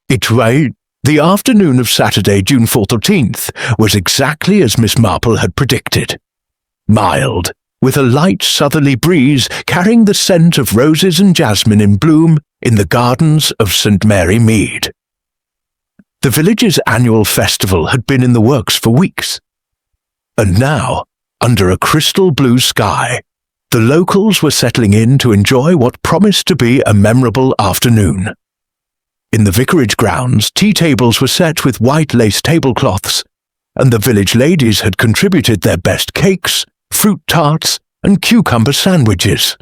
The afternoon of Saturday, June 14th, was exactly as Miss Marple had predicted. Mild, with a light southerly breeze carrying the scent of roses and jasmine in bloom in the gardens of St. Mary Mead. The village's annual festival had been in the works for weeks. And now, under a crystal blue sky, the locals were settling in to enjoy what promised to be a memorable afternoon. In the vicarage grounds, tea tables were set with white lace tablecloths, and the village ladies had contributed their best cakes, fruit tarts, and cucumber sandwiches.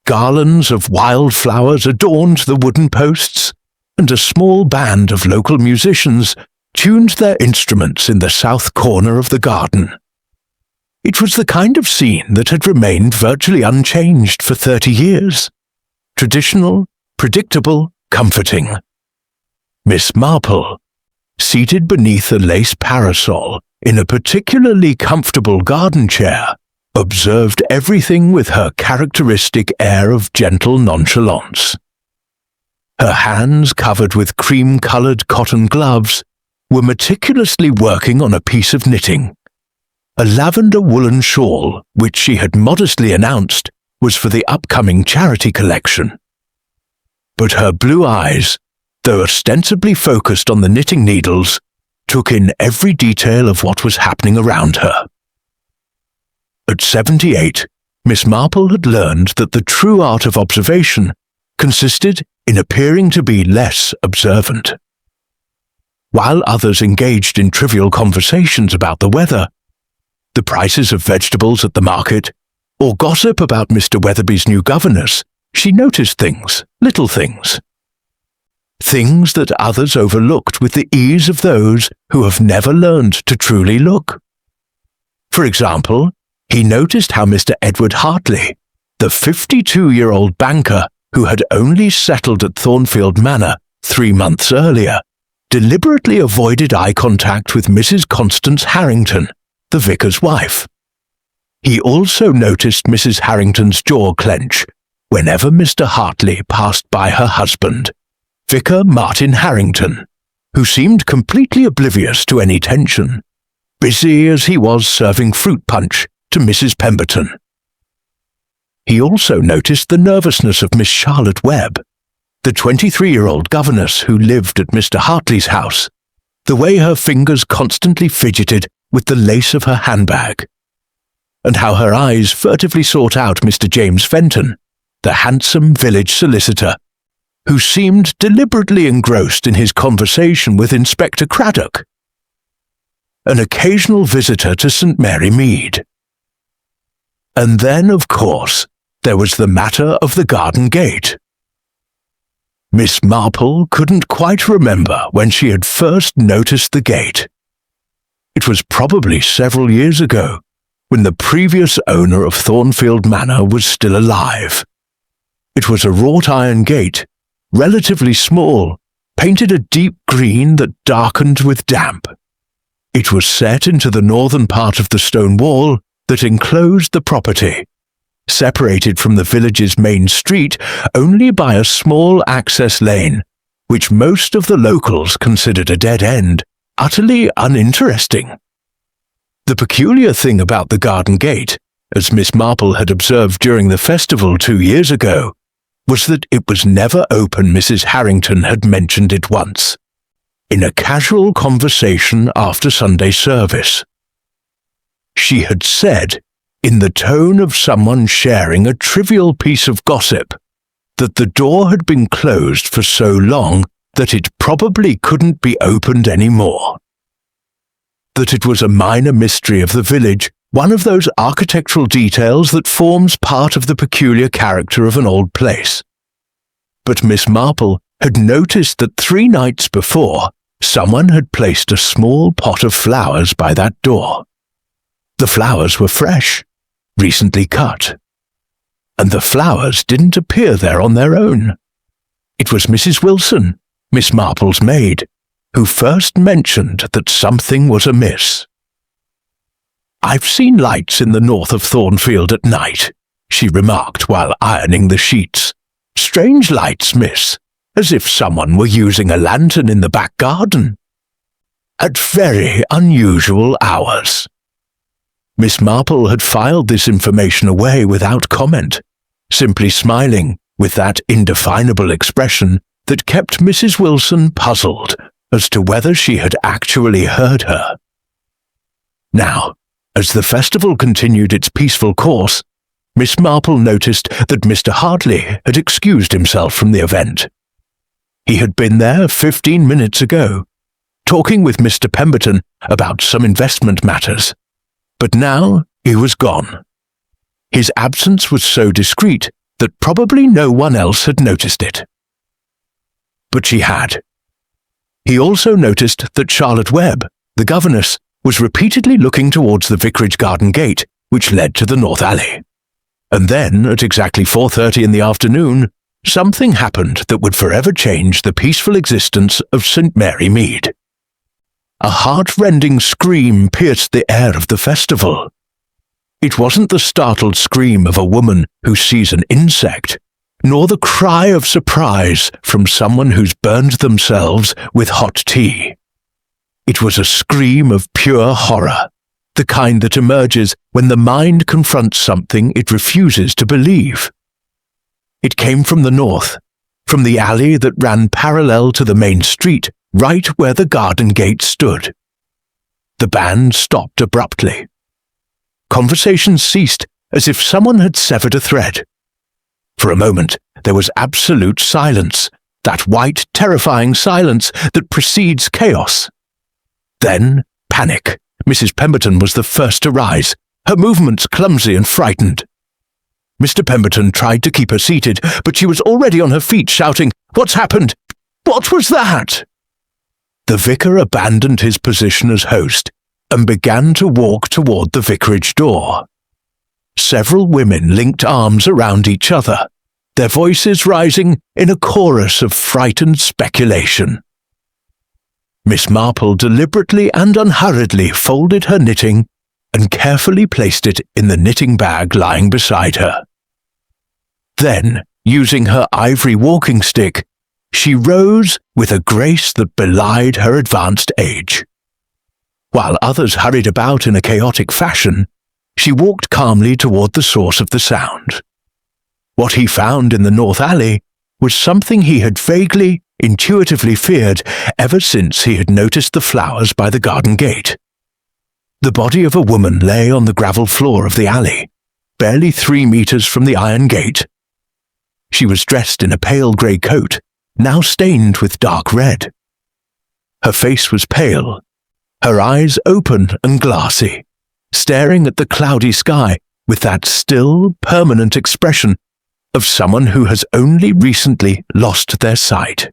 Garlands of wild flowers adorned the wooden posts, and a small band of local musicians tuned their instruments in the south corner of the garden. It was the kind of scene that had remained virtually unchanged for 30 years. Traditional, predictable, comforting. Miss Marple, seated beneath a lace parasol in a particularly comfortable garden chair, observed everything with her characteristic air of gentle nonchalance. Her hands, covered with cream-coloured cotton gloves, were meticulously working on a piece of knitting. A lavender woolen shawl, which she had modestly announced was for the upcoming charity collection. But her blue eyes, though ostensibly focused on the knitting needles, took in every detail of what was happening around her. At 78, Miss Marple had learned that the true art of observation consisted in appearing to be less observant. While others engaged in trivial conversations about the weather, the prices of vegetables at the market, or gossip about Mr. Weatherby's new governess, she noticed things, little things. Things that others overlooked with the ease of those who have never learned to truly look. For example, he noticed how Mr. Edward Hartley, the 52-year-old banker who had only settled at Thornfield Manor 3 months earlier, deliberately avoided eye contact with Mrs. Constance Harrington, the vicar's wife. He also noticed Mrs. Harrington's jaw clench whenever Mr. Hartley passed by her husband, Vicar Martin Harrington, who seemed completely oblivious to any tension, busy as he was serving fruit punch to Mrs. Pemberton. He also noticed the nervousness of Miss Charlotte Webb, the 23-year-old governess who lived at Mr. Hartley's house, the way her fingers constantly fidgeted with the lace of her handbag, and how her eyes furtively sought out Mr. James Fenton, the handsome village solicitor, who seemed deliberately engrossed in his conversation with Inspector Craddock, an occasional visitor to St. Mary Mead. And then, of course, there was the matter of the garden gate. Miss Marple couldn't quite remember when she had first noticed the gate. It was probably several years ago, when the previous owner of Thornfield Manor was still alive. It was a wrought iron gate, relatively small, painted a deep green that darkened with damp. It was set into the northern part of the stone wall that enclosed the property, separated from the village's main street only by a small access lane, which most of the locals considered a dead end, utterly uninteresting. The peculiar thing about the garden gate, as Miss Marple had observed during the festival 2 years ago, was that it was never open. Mrs. Harrington had mentioned it once, in a casual conversation after Sunday service. She had said, in the tone of someone sharing a trivial piece of gossip, that the door had been closed for so long that it probably couldn't be opened anymore. That it was a minor mystery of the village, one of those architectural details that forms part of the peculiar character of an old place. But Miss Marple had noticed that 3 nights before, someone had placed a small pot of flowers by that door. The flowers were fresh, recently cut, and the flowers didn't appear there on their own. It was Mrs. Wilson, Miss Marple's maid, who first mentioned that something was amiss. "I've seen lights in the north of Thornfield at night," she remarked while ironing the sheets. "Strange lights, miss, as if someone were using a lantern in the back garden. At very unusual hours. Miss Marple had filed this information away without comment, simply smiling with that indefinable expression that kept Mrs. Wilson puzzled as to whether she had actually heard her. Now, as the festival continued its peaceful course, Miss Marple noticed that Mr. Hartley had excused himself from the event. He had been there 15 minutes ago, talking with Mr. Pemberton about some investment matters, but now he was gone. His absence was so discreet that probably no one else had noticed it. But she had. He also noticed that Charlotte Webb, the governess, was repeatedly looking towards the vicarage garden gate, which led to the north alley. And then, at exactly 4:30 in the afternoon, something happened that would forever change the peaceful existence of St. Mary Mead. A heart-rending scream pierced the air of the festival. It wasn't the startled scream of a woman who sees an insect, nor the cry of surprise from someone who's burned themselves with hot tea. It was a scream of pure horror, the kind that emerges when the mind confronts something it refuses to believe. It came from the north, from the alley that ran parallel to the main street, right where the garden gate stood. The band stopped abruptly. Conversation ceased as if someone had severed a thread. For a moment, there was absolute silence, that white, terrifying silence that precedes chaos. Then, panic. Mrs. Pemberton was the first to rise, her movements clumsy and frightened. Mr. Pemberton tried to keep her seated, but she was already on her feet, shouting, "What's happened? What was that?" The vicar abandoned his position as host and began to walk toward the vicarage door. Several women linked arms around each other, their voices rising in a chorus of frightened speculation. Miss Marple deliberately and unhurriedly folded her knitting and carefully placed it in the knitting bag lying beside her. Then, using her ivory walking stick, she rose with a grace that belied her advanced age. While others hurried about in a chaotic fashion, she walked calmly toward the source of the sound. What he found in the north alley was something he had vaguely, intuitively feared ever since he had noticed the flowers by the garden gate. The body of a woman lay on the gravel floor of the alley, barely 3 meters from the iron gate. She was dressed in a pale grey coat, now stained with dark red. Her face was pale, her eyes open and glassy, staring at the cloudy sky with that still, permanent expression of someone who has only recently lost their sight.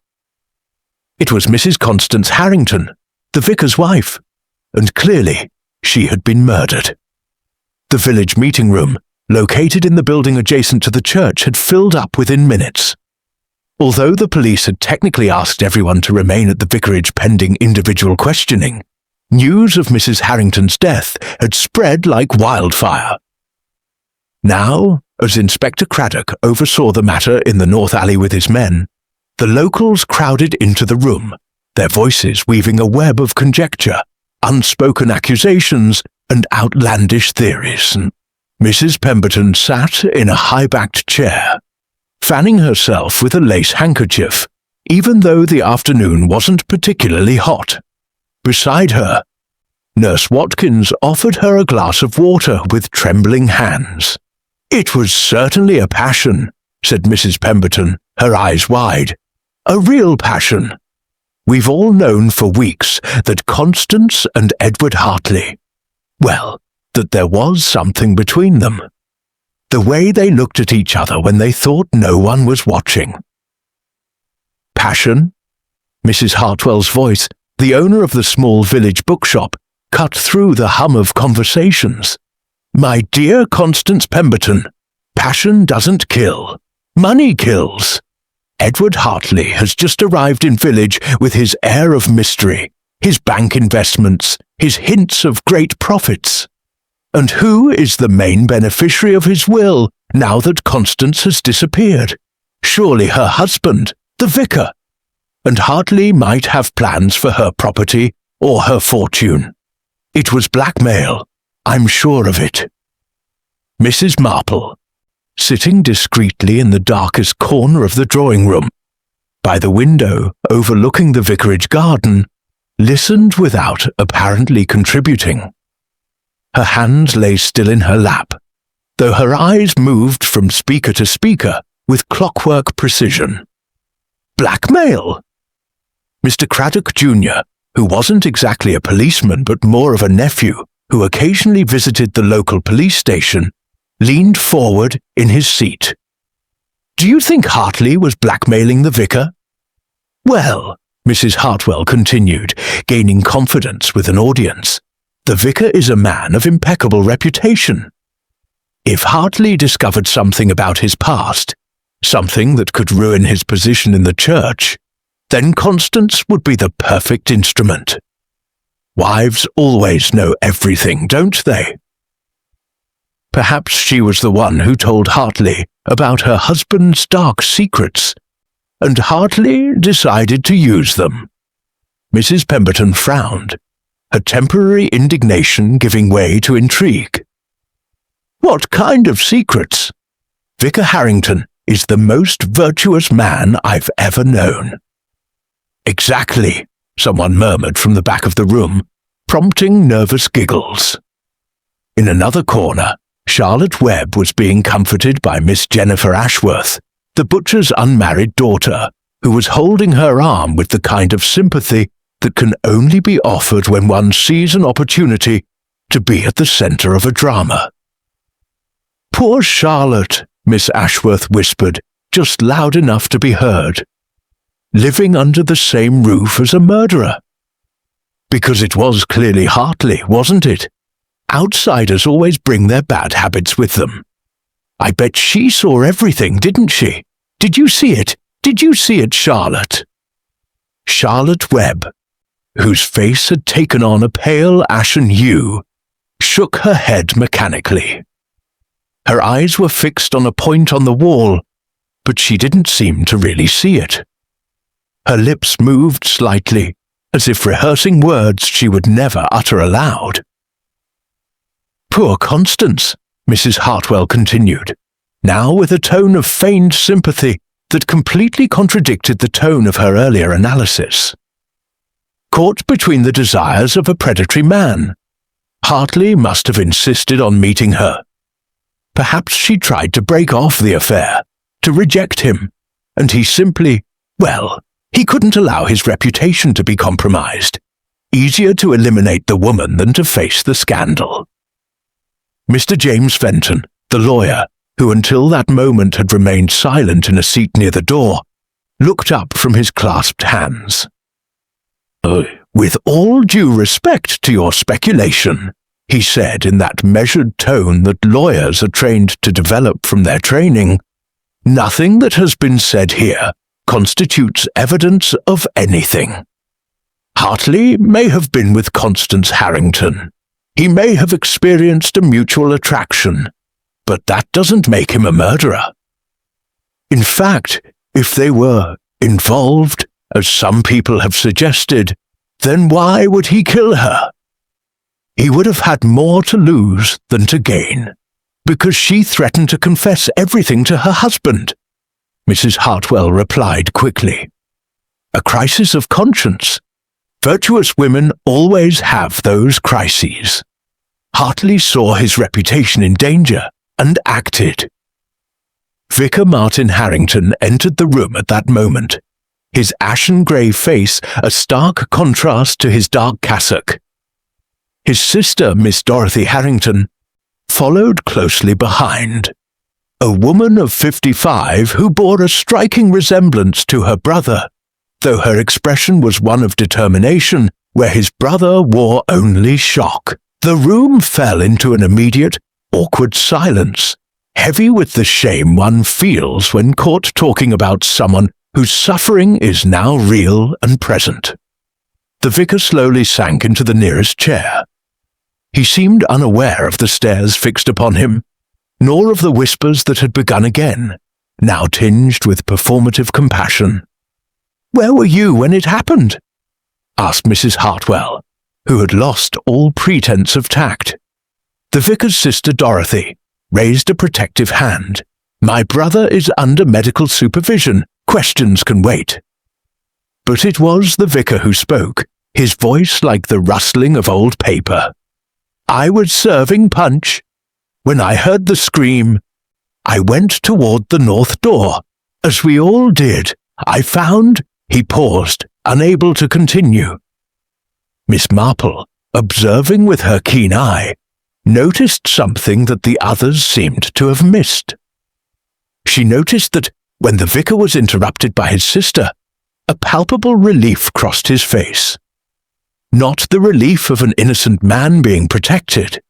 It was Mrs. Constance Harrington, the vicar's wife, and clearly she had been murdered. The village meeting room, located in the building adjacent to the church, had filled up within minutes. Although the police had technically asked everyone to remain at the vicarage pending individual questioning, news of Mrs. Harrington's death had spread like wildfire. Now, as Inspector Craddock oversaw the matter in the north alley with his men, the locals crowded into the room, their voices weaving a web of conjecture, unspoken accusations, and outlandish theories. Mrs. Pemberton sat in a high-backed chair, fanning herself with a lace handkerchief, even though the afternoon wasn't particularly hot. Beside her, Nurse Watkins offered her a glass of water with trembling hands. "It was certainly a passion," said Mrs. Pemberton, her eyes wide. "A real passion. We've all known for weeks that Constance and Edward Hartley, well, that there was something between them. The way they looked at each other when they thought no one was watching." "Passion?" Mrs. Hartwell's voice, the owner of the small village bookshop, cut through the hum of conversations. "My dear Constance Pemberton, passion doesn't kill. Money kills. Edward Hartley has just arrived in village with his air of mystery, his bank investments, his hints of great profits. And who is the main beneficiary of his will now that Constance has disappeared? Surely her husband, the vicar, and Hartley might have plans for her property or her fortune. It was blackmail, I'm sure of it. Mrs. Marple, sitting discreetly in the darkest corner of the drawing-room, by the window overlooking the vicarage garden, listened without apparently contributing. Her hands lay still in her lap, though her eyes moved from speaker to speaker with clockwork precision. Blackmail! Mr. Craddock Jr., who wasn't exactly a policeman but more of a nephew who occasionally visited the local police station, leaned forward in his seat. Do you think Hartley was blackmailing the vicar? Well, Mrs. Hartwell continued, gaining confidence with an audience, the vicar is a man of impeccable reputation. If Hartley discovered something about his past, something that could ruin his position in the church, then Constance would be the perfect instrument. Wives always know everything, don't they? Perhaps she was the one who told Hartley about her husband's dark secrets, and Hartley decided to use them. Mrs. Pemberton frowned, her temporary indignation giving way to intrigue. What kind of secrets? Vicar Harrington is the most virtuous man I've ever known. Exactly, someone murmured from the back of the room, prompting nervous giggles. In another corner, Charlotte Webb was being comforted by Miss Jennifer Ashworth, the butcher's unmarried daughter, who was holding her arm with the kind of sympathy that can only be offered when one sees an opportunity to be at the center of a drama. Poor Charlotte, Miss Ashworth whispered, just loud enough to be heard. Living under the same roof as a murderer. Because it was clearly Hartley, wasn't it? Outsiders always bring their bad habits with them. I bet she saw everything, didn't she? Did you see it? Did you see it, Charlotte? Charlotte Webb, whose face had taken on a pale ashen hue, shook her head mechanically. Her eyes were fixed on a point on the wall, but she didn't seem to really see it. Her lips moved slightly, as if rehearsing words she would never utter aloud. Poor Constance, Mrs. Hartwell continued, now with a tone of feigned sympathy that completely contradicted the tone of her earlier analysis. Caught between the desires of a predatory man, Hartley must have insisted on meeting her. Perhaps she tried to break off the affair, to reject him, and he simply, well, he couldn't allow his reputation to be compromised. Easier to eliminate the woman than to face the scandal. Mr. James Fenton, the lawyer, who until that moment had remained silent in a seat near the door, looked up from his clasped hands. With all due respect to your speculation, he said in that measured tone that lawyers are trained to develop from their training, nothing that has been said here constitutes evidence of anything. Hartley may have been with Constance Harrington. He may have experienced a mutual attraction, but that doesn't make him a murderer. In fact, if they were involved, as some people have suggested, then why would he kill her? He would have had more to lose than to gain, because she threatened to confess everything to her husband, Mrs. Hartwell replied quickly. A crisis of conscience. Virtuous women always have those crises. Hartley saw his reputation in danger and acted. Vicar Martin Harrington entered the room at that moment, his ashen-grey face a stark contrast to his dark cassock. His sister, Miss Dorothy Harrington, followed closely behind, a woman of 55 who bore a striking resemblance to her brother, though her expression was one of determination where his brother wore only shock. The room fell into an immediate, awkward silence, heavy with the shame one feels when caught talking about someone whose suffering is now real and present. The vicar slowly sank into the nearest chair. He seemed unaware of the stares fixed upon him, nor of the whispers that had begun again, now tinged with performative compassion. "Where were you when it happened?" asked Mrs. Hartwell, who had lost all pretense of tact. The vicar's sister Dorothy raised a protective hand. "My brother is under medical supervision. Questions can wait." But it was the vicar who spoke, his voice like the rustling of old paper. "I was serving punch. When I heard the scream, I went toward the north door. As we all did, I found—" He paused, unable to continue. Miss Marple, observing with her keen eye, noticed something that the others seemed to have missed. She noticed that, when the vicar was interrupted by his sister, a palpable relief crossed his face. Not the relief of an innocent man being protected,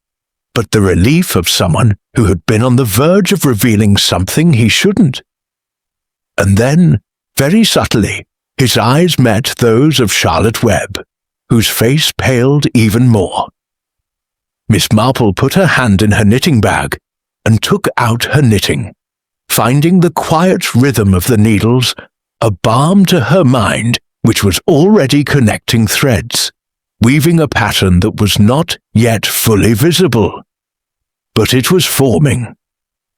but the relief of someone who had been on the verge of revealing something he shouldn't. And then, very subtly, his eyes met those of Charlotte Webb, whose face paled even more. Miss Marple put her hand in her knitting bag and took out her knitting, finding the quiet rhythm of the needles a balm to her mind, which was already connecting threads, weaving a pattern that was not yet fully visible. But it was forming.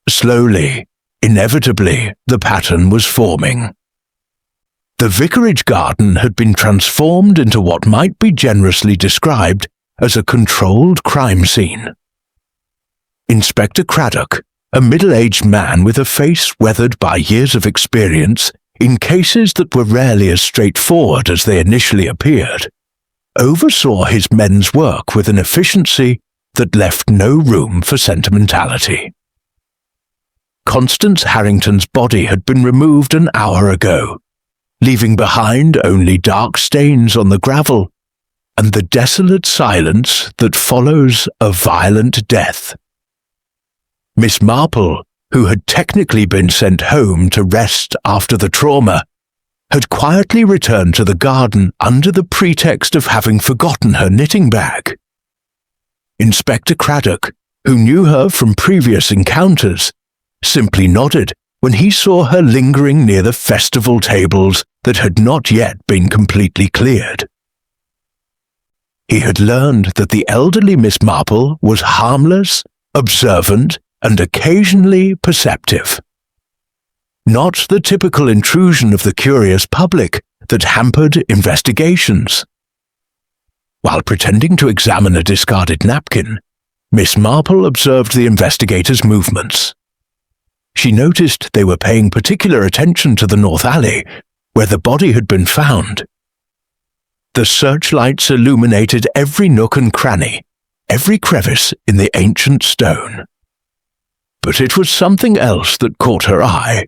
Slowly, inevitably, the pattern was forming. The vicarage garden had been transformed into what might be generously described as a controlled crime scene. Inspector Craddock, a middle-aged man with a face weathered by years of experience in cases that were rarely as straightforward as they initially appeared, oversaw his men's work with an efficiency that left no room for sentimentality. Constance Harrington's body had been removed an hour ago, leaving behind only dark stains on the gravel and the desolate silence that follows a violent death. Miss Marple, who had technically been sent home to rest after the trauma, had quietly returned to the garden under the pretext of having forgotten her knitting bag. Inspector Craddock, who knew her from previous encounters, simply nodded when he saw her lingering near the festival tables that had not yet been completely cleared. He had learned that the elderly Miss Marple was harmless, observant, and occasionally perceptive. Not the typical intrusion of the curious public that hampered investigations. While pretending to examine a discarded napkin, Miss Marple observed the investigators' movements. She noticed they were paying particular attention to the north alley, where the body had been found. The searchlights illuminated every nook and cranny, every crevice in the ancient stone. But it was something else that caught her eye.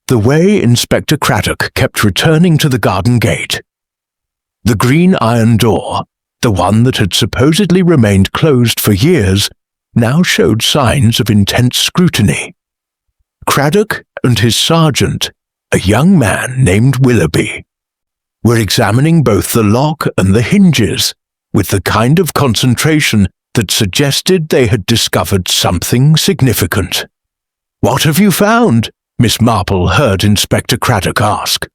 The way Inspector Craddock kept returning to the garden gate. The green iron door, the one that had supposedly remained closed for years, now showed signs of intense scrutiny. Craddock and his sergeant, a young man named Willoughby, were examining both the lock and the hinges with the kind of concentration that suggested they had discovered something significant. "What have you found?" Miss Marple heard Inspector Craddock ask.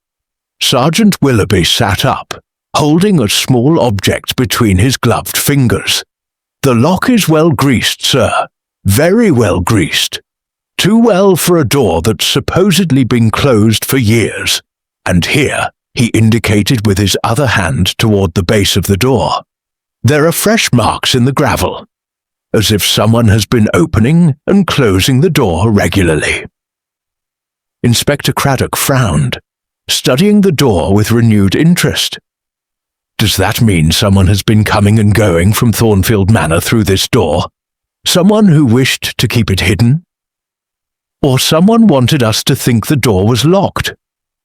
Sergeant Willoughby sat up, holding a small object between his gloved fingers. "The lock is well greased, sir. Very well greased. Too well for a door that's supposedly been closed for years. And here," he indicated with his other hand toward the base of the door, "there are fresh marks in the gravel, as if someone has been opening and closing the door regularly." Inspector Craddock frowned, studying the door with renewed interest. "Does that mean someone has been coming and going from Thornfield Manor through this door? Someone who wished to keep it hidden? Or someone wanted us to think the door was locked?"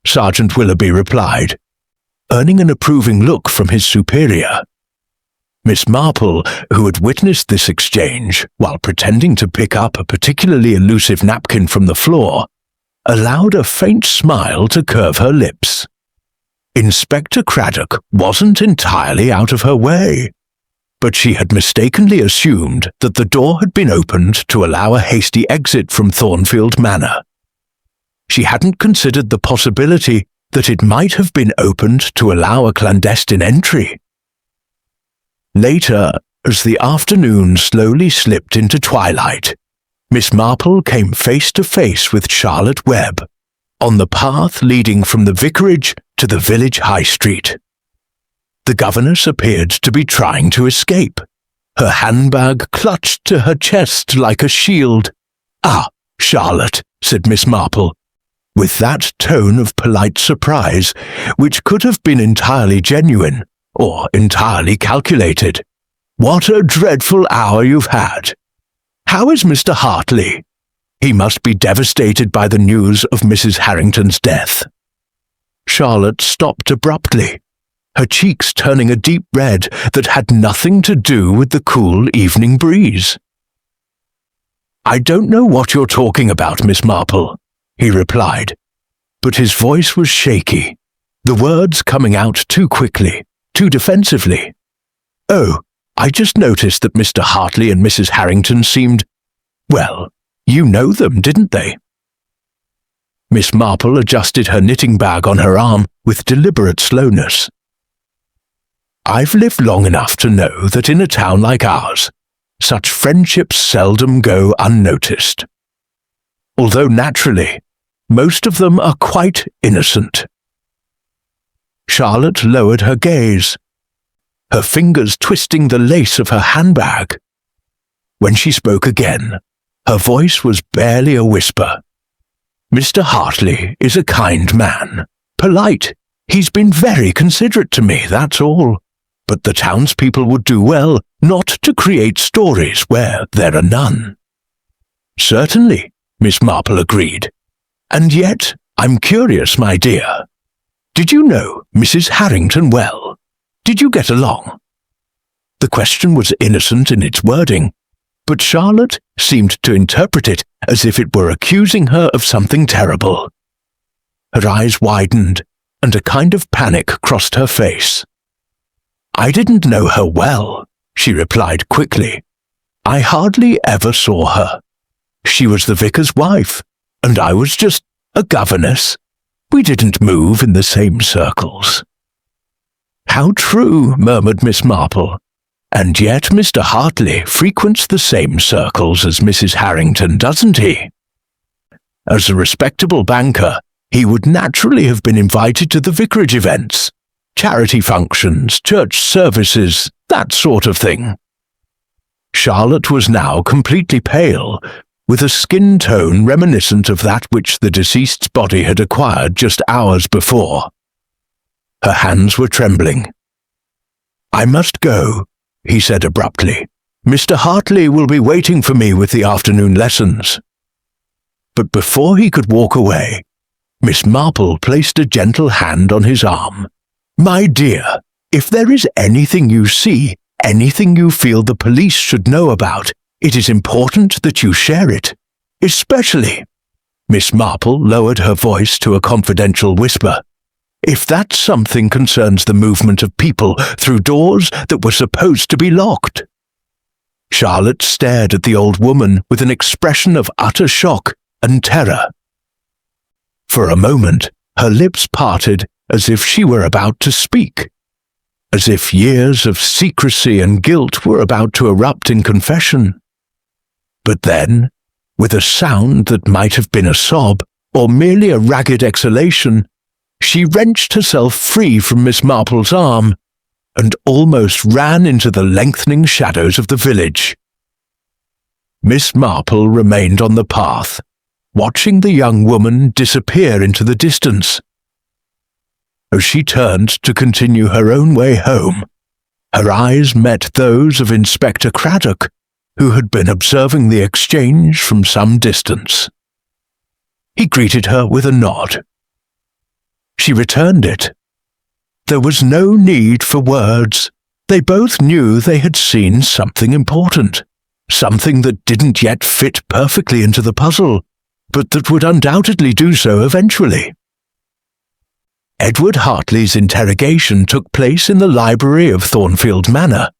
Sergeant Willoughby replied, earning an approving look from his superior. Miss Marple, who had witnessed this exchange while pretending to pick up a particularly elusive napkin from the floor, allowed a faint smile to curve her lips. Inspector Craddock wasn't entirely out of her way, but she had mistakenly assumed that the door had been opened to allow a hasty exit from Thornfield Manor. She hadn't considered the possibility that it might have been opened to allow a clandestine entry. Later, as the afternoon slowly slipped into twilight, Miss Marple came face to face with Charlotte Webb on the path leading from the vicarage to the village high street. The governess appeared to be trying to escape, her handbag clutched to her chest like a shield. "Ah, Charlotte," said Miss Marple, with that tone of polite surprise which could have been entirely genuine or entirely calculated. "What a dreadful hour you've had. How is Mr. Hartley? He must be devastated by the news of Mrs. Harrington's death." Charlotte stopped abruptly, her cheeks turning a deep red that had nothing to do with the cool evening breeze. "I don't know what you're talking about, Miss Marple," he replied, but his voice was shaky, the words coming out too quickly, too defensively. "Oh, I just noticed that Mr. Hartley and Mrs. Harrington seemed, well, you know them, didn't they?" Miss Marple adjusted her knitting bag on her arm with deliberate slowness. "I've lived long enough to know that in a town like ours, such friendships seldom go unnoticed. Although naturally, most of them are quite innocent." Charlotte lowered her gaze, her fingers twisting the lace of her handbag. When she spoke again, her voice was barely a whisper. "Mr. Hartley is a kind man, polite. He's been very considerate to me, that's all. But the townspeople would do well not to create stories where there are none." "Certainly," Miss Marple agreed. "And yet, I'm curious, my dear. Did you know Mrs. Harrington well? Did you get along?" The question was innocent in its wording, but Charlotte seemed to interpret it as if it were accusing her of something terrible. Her eyes widened, and a kind of panic crossed her face. "I didn't know her well," she replied quickly. "I hardly ever saw her. She was the vicar's wife, and I was just a governess. We didn't move in the same circles." "How true," murmured Miss Marple. "And yet Mr. Hartley frequents the same circles as Mrs. Harrington, doesn't he? As a respectable banker, he would naturally have been invited to the vicarage events, charity functions, church services, that sort of thing." Charlotte was now completely pale, with a skin tone reminiscent of that which the deceased's body had acquired just hours before. Her hands were trembling. "I must go," he said abruptly. "Mr. Hartley will be waiting for me with the afternoon lessons." But before he could walk away, Miss Marple placed a gentle hand on his arm. "My dear, if there is anything you see, anything you feel the police should know about, it is important that you share it. Especially," Miss Marple lowered her voice to a confidential whisper, "if that something concerns the movement of people through doors that were supposed to be locked." Charlotte stared at the old woman with an expression of utter shock and terror. For a moment, her lips parted as if she were about to speak, as if years of secrecy and guilt were about to erupt in confession. But then, with a sound that might have been a sob or merely a ragged exhalation, she wrenched herself free from Miss Marple's arm and almost ran into the lengthening shadows of the village. Miss Marple remained on the path, watching the young woman disappear into the distance. As she turned to continue her own way home, her eyes met those of Inspector Craddock, who had been observing the exchange from some distance. He greeted her with a nod. She returned it. There was no need for words. They both knew they had seen something important, something that didn't yet fit perfectly into the puzzle, but that would undoubtedly do so eventually. Edward Hartley's interrogation took place in the library of Thornfield Manor,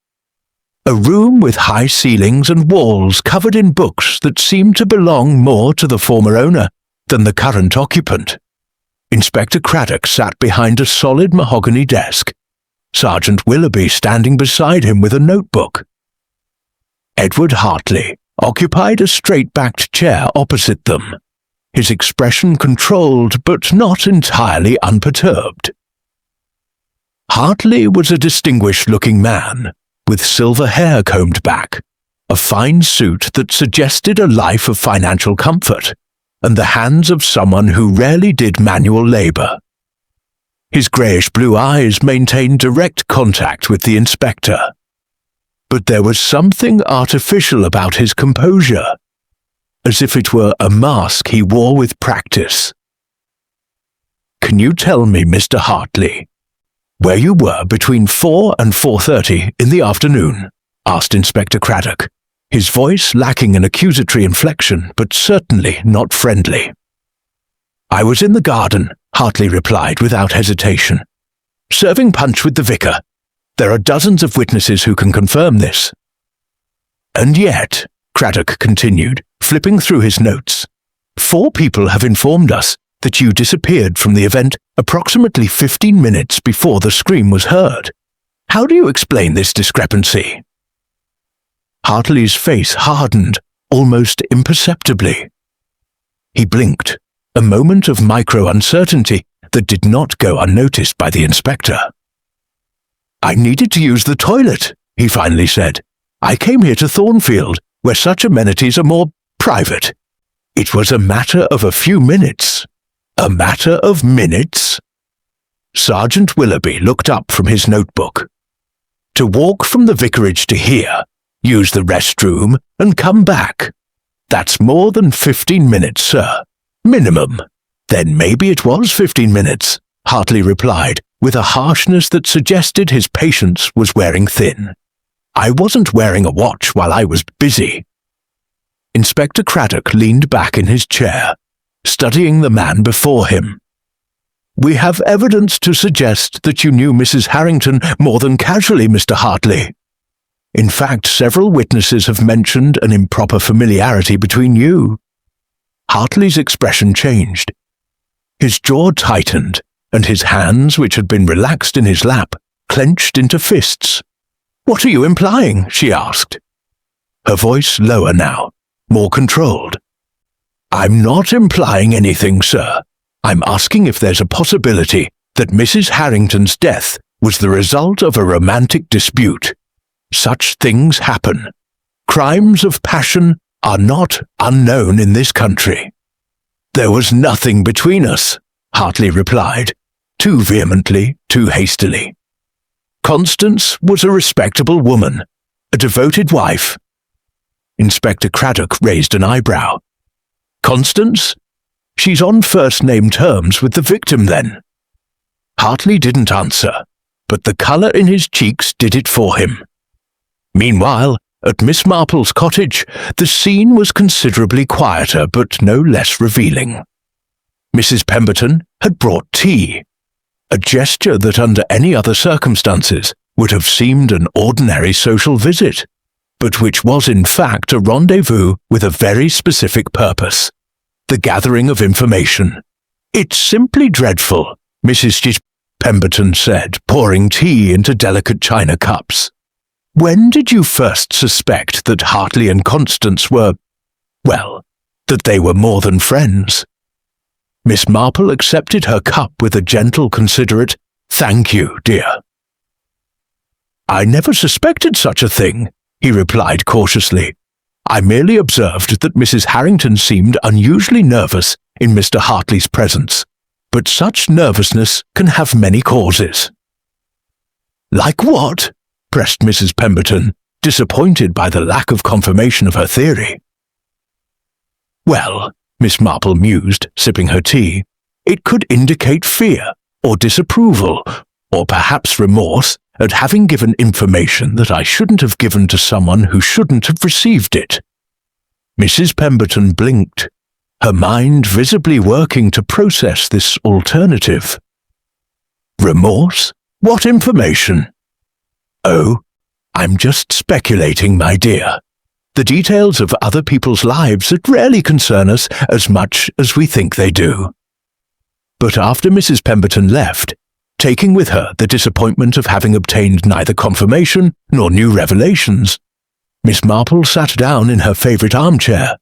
a room with high ceilings and walls covered in books that seemed to belong more to the former owner than the current occupant. Inspector Craddock sat behind a solid mahogany desk, Sergeant Willoughby standing beside him with a notebook. Edward Hartley occupied a straight-backed chair opposite them, his expression controlled but not entirely unperturbed. Hartley was a distinguished-looking man, with silver hair combed back, a fine suit that suggested a life of financial comfort, and the hands of someone who rarely did manual labor. His greyish-blue eyes maintained direct contact with the inspector. But there was something artificial about his composure, as if it were a mask he wore with practice. "Can you tell me, Mr. Hartley, where you were between 4 and 4:30 in the afternoon?" asked Inspector Craddock, his voice lacking an accusatory inflection, but certainly not friendly. "I was in the garden," Hartley replied without hesitation, "serving punch with the vicar. There are dozens of witnesses who can confirm this." "And yet," Craddock continued, flipping through his notes, "4 people have informed us that you disappeared from the event approximately 15 minutes before the scream was heard. How do you explain this discrepancy?" Hartley's face hardened, almost imperceptibly. He blinked, a moment of micro-uncertainty that did not go unnoticed by the inspector. "I needed to use the toilet," he finally said. "I came here to Thornfield, where such amenities are more private. It was a matter of a few minutes." "A matter of minutes?" Sergeant Willoughby looked up from his notebook. "To walk from the vicarage to here, use the restroom, and come back. That's more than 15 minutes, sir. Minimum." "Then maybe it was 15 minutes, Hartley replied, with a harshness that suggested his patience was wearing thin. "I wasn't wearing a watch while I was busy." Inspector Craddock leaned back in his chair, studying the man before him. "We have evidence to suggest that you knew Mrs. Harrington more than casually, Mr. Hartley. In fact, several witnesses have mentioned an improper familiarity between you." Hartley's expression changed. His jaw tightened, and his hands, which had been relaxed in his lap, clenched into fists. "What are you implying?" she asked. Her voice lower now, more controlled. "I'm not implying anything, sir. I'm asking if there's a possibility that Mrs. Harrington's death was the result of a romantic dispute. Such things happen. Crimes of passion are not unknown in this country." "There was nothing between us," Hartley replied, too vehemently, too hastily. "Constance was a respectable woman, a devoted wife." Inspector Craddock raised an eyebrow. "Constance? She's on first-name terms with the victim, then?" Hartley didn't answer, but the colour in his cheeks did it for him. Meanwhile, at Miss Marple's cottage, the scene was considerably quieter but no less revealing. Mrs. Pemberton had brought tea, a gesture that under any other circumstances would have seemed an ordinary social visit, but which was in fact a rendezvous with a very specific purpose: the gathering of information. "It's simply dreadful," Mrs. Pemberton said, pouring tea into delicate china cups. "When did you first suspect that Hartley and Constance were, well, that they were more than friends?" Miss Marple accepted her cup with a gentle, considerate, "Thank you, dear." "I never suspected such a thing," he replied cautiously. "I merely observed that Mrs. Harrington seemed unusually nervous in Mr. Hartley's presence, but such nervousness can have many causes." "Like what?" pressed Mrs. Pemberton, disappointed by the lack of confirmation of her theory. "Well," Miss Marple mused, sipping her tea, "it could indicate fear, or disapproval, or perhaps remorse at having given information that I shouldn't have given to someone who shouldn't have received it." Mrs. Pemberton blinked, her mind visibly working to process this alternative. "Remorse? What information?" "Oh, I'm just speculating, my dear. The details of other people's lives that rarely concern us as much as we think they do." But after Mrs. Pemberton left, taking with her the disappointment of having obtained neither confirmation nor new revelations, Miss Marple sat down in her favourite armchair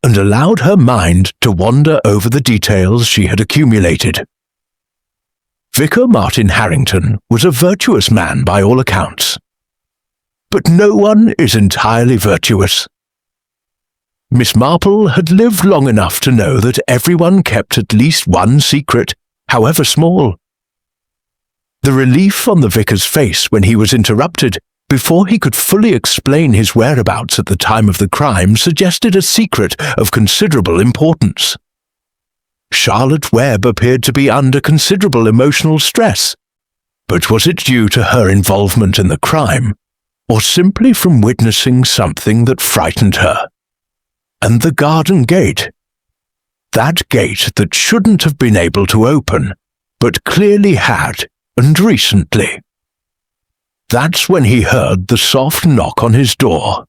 and allowed her mind to wander over the details she had accumulated. Vicar Martin Harrington was a virtuous man by all accounts. But no one is entirely virtuous. Miss Marple had lived long enough to know that everyone kept at least one secret, however small. The relief on the vicar's face when he was interrupted before he could fully explain his whereabouts at the time of the crime suggested a secret of considerable importance. Charlotte Webb appeared to be under considerable emotional stress, but was it due to her involvement in the crime, or simply from witnessing something that frightened her? And the garden gate. That gate that shouldn't have been able to open, but clearly had, and recently. That's when he heard the soft knock on his door.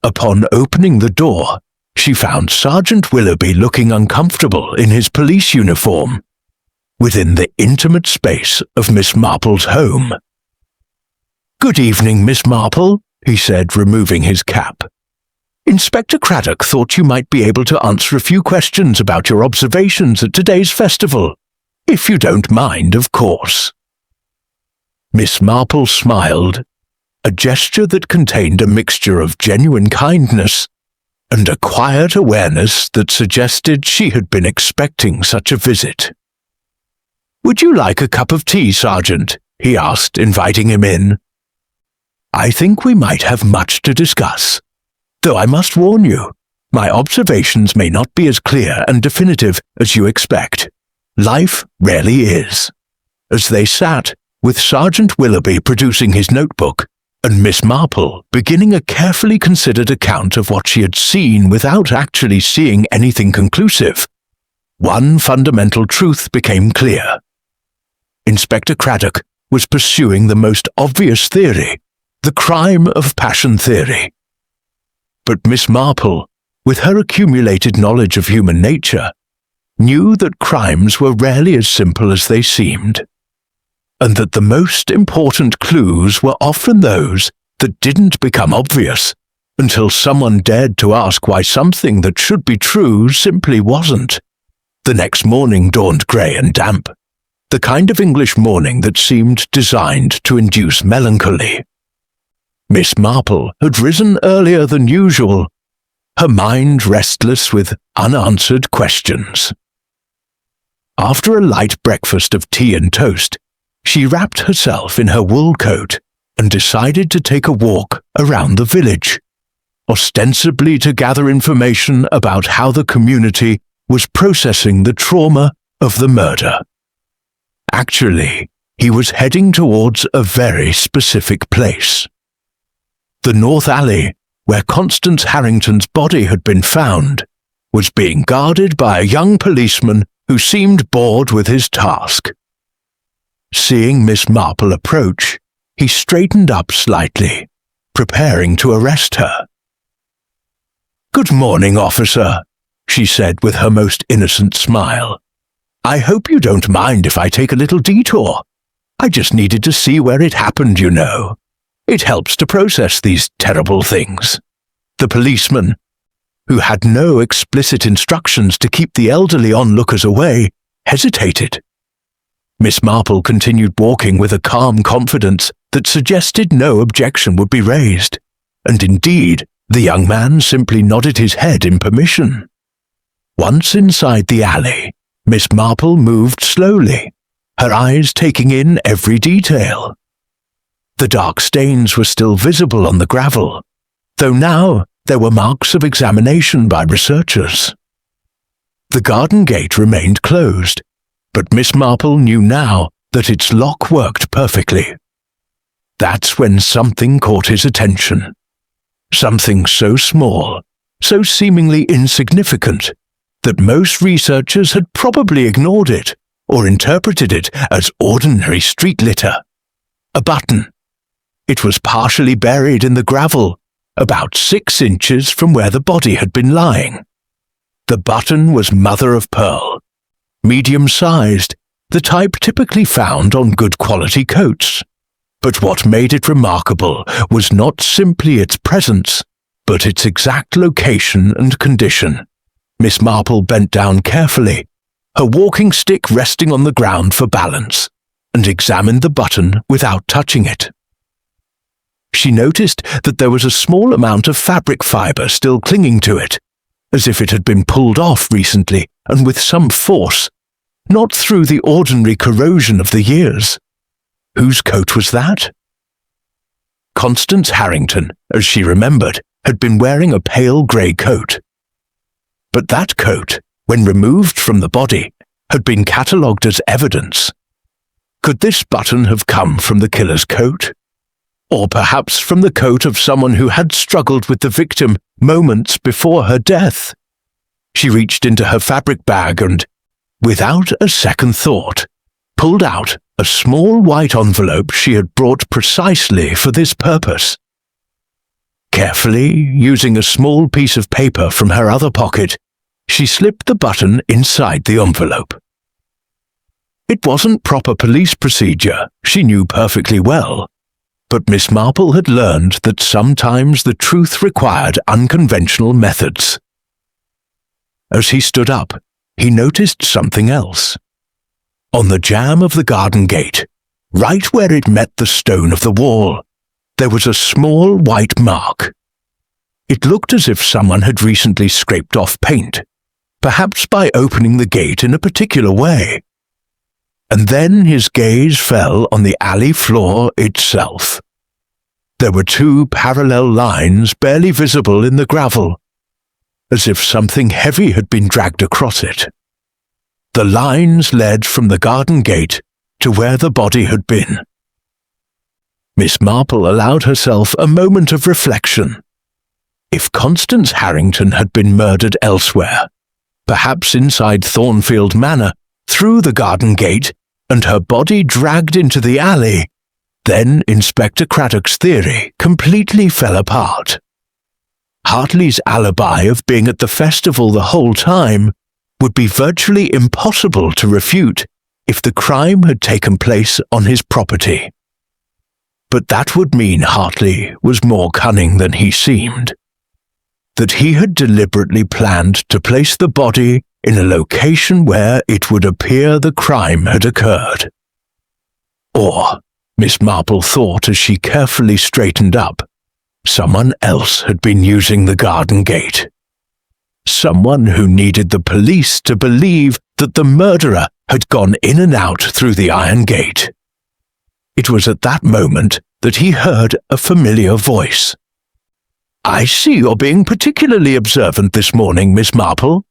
Upon opening the door, she found Sergeant Willoughby looking uncomfortable in his police uniform, within the intimate space of Miss Marple's home. "Good evening, Miss Marple," he said, removing his cap. "Inspector Craddock thought you might be able to answer a few questions about your observations at today's festival, if you don't mind, of course." Miss Marple smiled, a gesture that contained a mixture of genuine kindness and a quiet awareness that suggested she had been expecting such a visit. "Would you like a cup of tea, Sergeant?" he asked, inviting him in. "I think we might have much to discuss, though I must warn you, my observations may not be as clear and definitive as you expect. Life rarely is." As they sat, with Sergeant Willoughby producing his notebook, and Miss Marple beginning a carefully considered account of what she had seen without actually seeing anything conclusive, one fundamental truth became clear. Inspector Craddock was pursuing the most obvious theory, the crime of passion theory. But Miss Marple, with her accumulated knowledge of human nature, knew that crimes were rarely as simple as they seemed, and that the most important clues were often those that didn't become obvious until someone dared to ask why something that should be true simply wasn't. The next morning dawned grey and damp, the kind of English morning that seemed designed to induce melancholy. Miss Marple had risen earlier than usual, her mind restless with unanswered questions. After a light breakfast of tea and toast, she wrapped herself in her wool coat and decided to take a walk around the village, ostensibly to gather information about how the community was processing the trauma of the murder. Actually, he was heading towards a very specific place. The North Alley, where Constance Harrington's body had been found, was being guarded by a young policeman who seemed bored with his task. Seeing Miss Marple approach, he straightened up slightly, preparing to arrest her. "Good morning, officer," she said with her most innocent smile. "I hope you don't mind if I take a little detour. I just needed to see where it happened, you know. It helps to process these terrible things." The policeman, who had no explicit instructions to keep the elderly onlookers away, hesitated. Miss Marple continued walking with a calm confidence that suggested no objection would be raised, and indeed, the young man simply nodded his head in permission. Once inside the alley, Miss Marple moved slowly, her eyes taking in every detail. The dark stains were still visible on the gravel, though now there were marks of examination by researchers. The garden gate remained closed, but Miss Marple knew now that its lock worked perfectly. That's when something caught his attention. Something so small, so seemingly insignificant, that most researchers had probably ignored it or interpreted it as ordinary street litter. A button. It was partially buried in the gravel, about 6 inches from where the body had been lying. The button was mother of pearl, medium-sized, the type typically found on good quality coats. But what made it remarkable was not simply its presence, but its exact location and condition. Miss Marple bent down carefully, her walking stick resting on the ground for balance, and examined the button without touching it. She noticed that there was a small amount of fabric fibre still clinging to it, as if it had been pulled off recently and with some force, not through the ordinary corrosion of the years. Whose coat was that? Constance Harrington, as she remembered, had been wearing a pale grey coat. But that coat, when removed from the body, had been catalogued as evidence. Could this button have come from the killer's coat? Or perhaps from the coat of someone who had struggled with the victim moments before her death? She reached into her fabric bag and, without a second thought, pulled out a small white envelope she had brought precisely for this purpose. Carefully, using a small piece of paper from her other pocket, she slipped the button inside the envelope. It wasn't proper police procedure, she knew perfectly well, but Miss Marple had learned that sometimes the truth required unconventional methods. As he stood up, he noticed something else. On the jamb of the garden gate, right where it met the stone of the wall, there was a small white mark. It looked as if someone had recently scraped off paint, perhaps by opening the gate in a particular way. And then his gaze fell on the alley floor itself. There were two parallel lines barely visible in the gravel, as if something heavy had been dragged across it. The lines led from the garden gate to where the body had been. Miss Marple allowed herself a moment of reflection. If Constance Harrington had been murdered elsewhere, perhaps inside Thornfield Manor, through the garden gate, and her body dragged into the alley, then Inspector Craddock's theory completely fell apart. Hartley's alibi of being at the festival the whole time would be virtually impossible to refute if the crime had taken place on his property. But that would mean Hartley was more cunning than he seemed. That he had deliberately planned to place the body in a location where it would appear the crime had occurred. Or, Miss Marple thought as she carefully straightened up, someone else had been using the garden gate. Someone who needed the police to believe that the murderer had gone in and out through the iron gate. It was at that moment that he heard a familiar voice. "I see you're being particularly observant this morning, Miss Marple."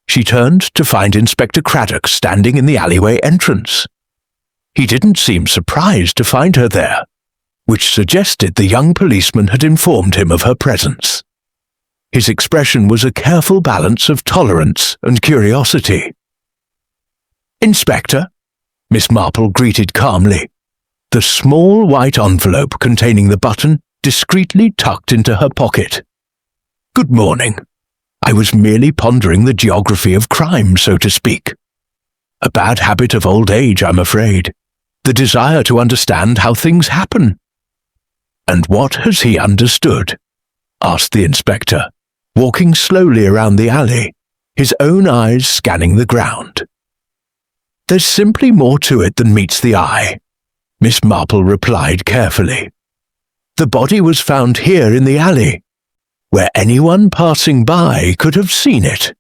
She turned to find Inspector Craddock standing in the alleyway entrance. He didn't seem surprised to find her there, which suggested the young policeman had informed him of her presence. His expression was a careful balance of tolerance and curiosity. "Inspector," Miss Marple greeted calmly, the small white envelope containing the button discreetly tucked into her pocket. "Good morning. I was merely pondering the geography of crime, so to speak. A bad habit of old age, I'm afraid. The desire to understand how things happen." "And what has he understood?" asked the inspector, walking slowly around the alley, his own eyes scanning the ground. "There's simply more to it than meets the eye," Miss Marple replied carefully. "The body was found here in the alley, where anyone passing by could have seen it.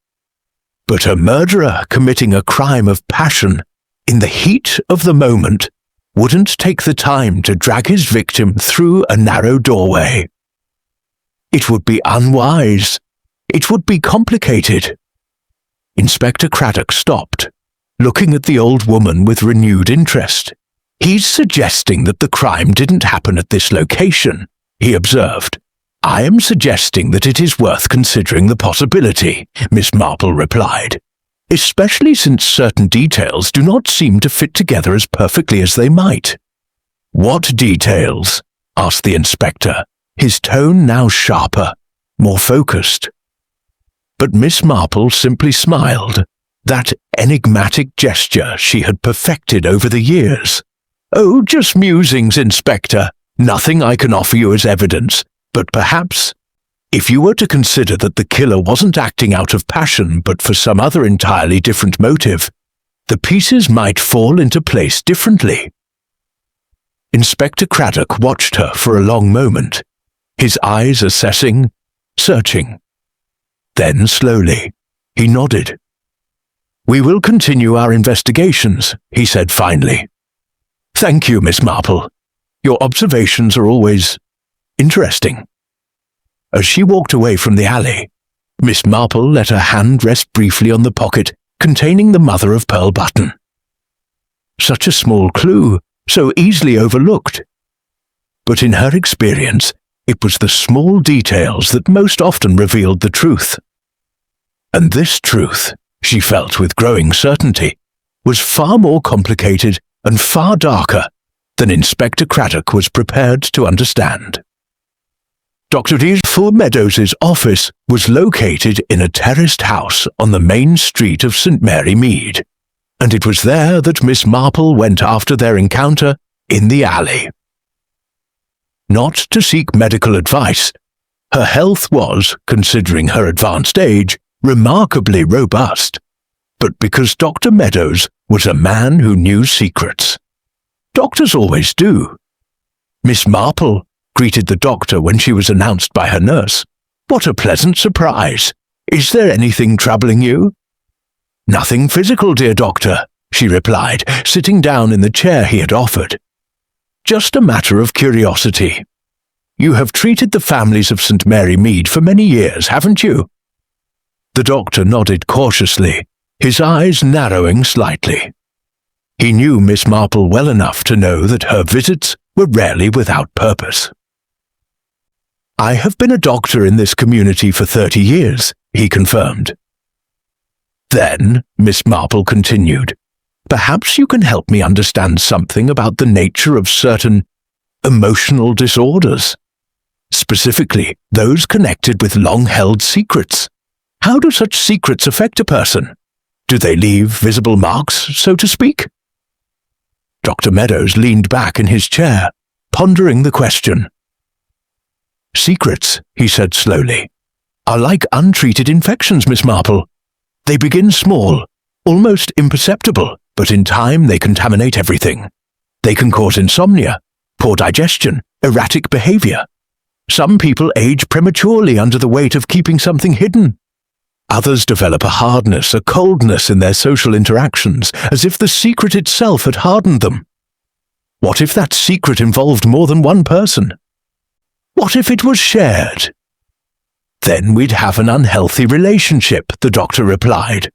But a murderer committing a crime of passion in the heat of the moment wouldn't take the time to drag his victim through a narrow doorway. It would be unwise. It would be complicated." Inspector Craddock stopped, looking at the old woman with renewed interest. "He's suggesting that the crime didn't happen at this location," he observed. "I am suggesting that it is worth considering the possibility," Miss Marple replied, "especially since certain details do not seem to fit together as perfectly as they might." "What details?" asked the inspector, his tone now sharper, more focused. But Miss Marple simply smiled, That enigmatic gesture she had perfected over the years. "Oh, just musings, Inspector. Nothing I can offer you as evidence, but perhaps, if you were to consider that the killer wasn't acting out of passion but for some other entirely different motive, the pieces might fall into place differently." Inspector Craddock watched her for a long moment, his eyes assessing, searching. Then slowly, he nodded. "We will continue our investigations," he said finally. "Thank you, Miss Marple. Your observations are always interesting." As she walked away from the alley, Miss Marple let her hand rest briefly on the pocket containing the mother-of-pearl button. Such a small clue, so easily overlooked. But in her experience, it was the small details that most often revealed the truth. And this truth, she felt with growing certainty, was far more complicated and far darker than Inspector Craddock was prepared to understand. Dr. Deerfoot Meadows' office was located in a terraced house on the main street of St. Mary Mead, and it was there that Miss Marple went after their encounter in the alley. Not to seek medical advice, her health was, considering her advanced age, remarkably robust, but because Dr. Meadows was a man who knew secrets. Doctors always do. Miss Marple greeted the doctor when she was announced by her nurse. "What a pleasant surprise! Is there anything troubling you?" "Nothing physical, dear doctor," she replied, sitting down in the chair he had offered. "Just a matter of curiosity. You have treated the families of St. Mary Mead for many years, haven't you?" The doctor nodded cautiously, his eyes narrowing slightly. He knew Miss Marple well enough to know that her visits were rarely without purpose. "I have been a doctor in this community for 30 years, he confirmed. "Then," Miss Marple continued, "perhaps you can help me understand something about the nature of certain emotional disorders, specifically those connected with long-held secrets. How do such secrets affect a person? Do they leave visible marks, so to speak?" Dr. Meadows leaned back in his chair, pondering the question. "Secrets," he said slowly, "are like untreated infections, Miss Marple. They begin small, almost imperceptible, but in time they contaminate everything. They can cause insomnia, poor digestion, erratic behavior. Some people age prematurely under the weight of keeping something hidden. Others develop a hardness, a coldness in their social interactions, as if the secret itself had hardened them. What if that secret involved more than one person? What if it was shared? Then we'd have an unhealthy relationship," the doctor replied.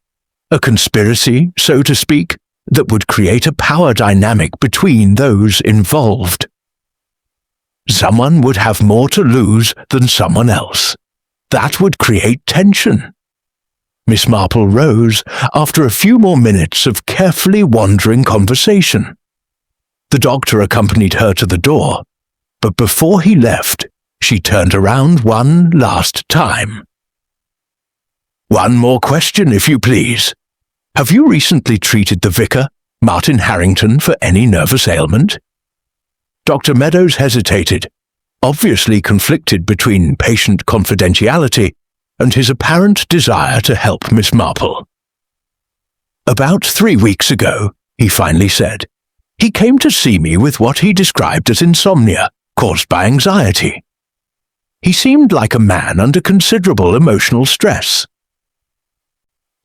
"A conspiracy, so to speak, that would create a power dynamic between those involved. Someone would have more to lose than someone else. That would create tension." Miss Marple rose after a few more minutes of carefully wandering conversation. The doctor accompanied her to the door, but before he left, she turned around one last time. "One more question, if you please. Have you recently treated the vicar, Martin Harrington, for any nervous ailment?" Dr. Meadows hesitated, obviously conflicted between patient confidentiality and his apparent desire to help Miss Marple. "About 3 weeks ago," he finally said, "he came to see me with what he described as insomnia, caused by anxiety. He seemed like a man under considerable emotional stress.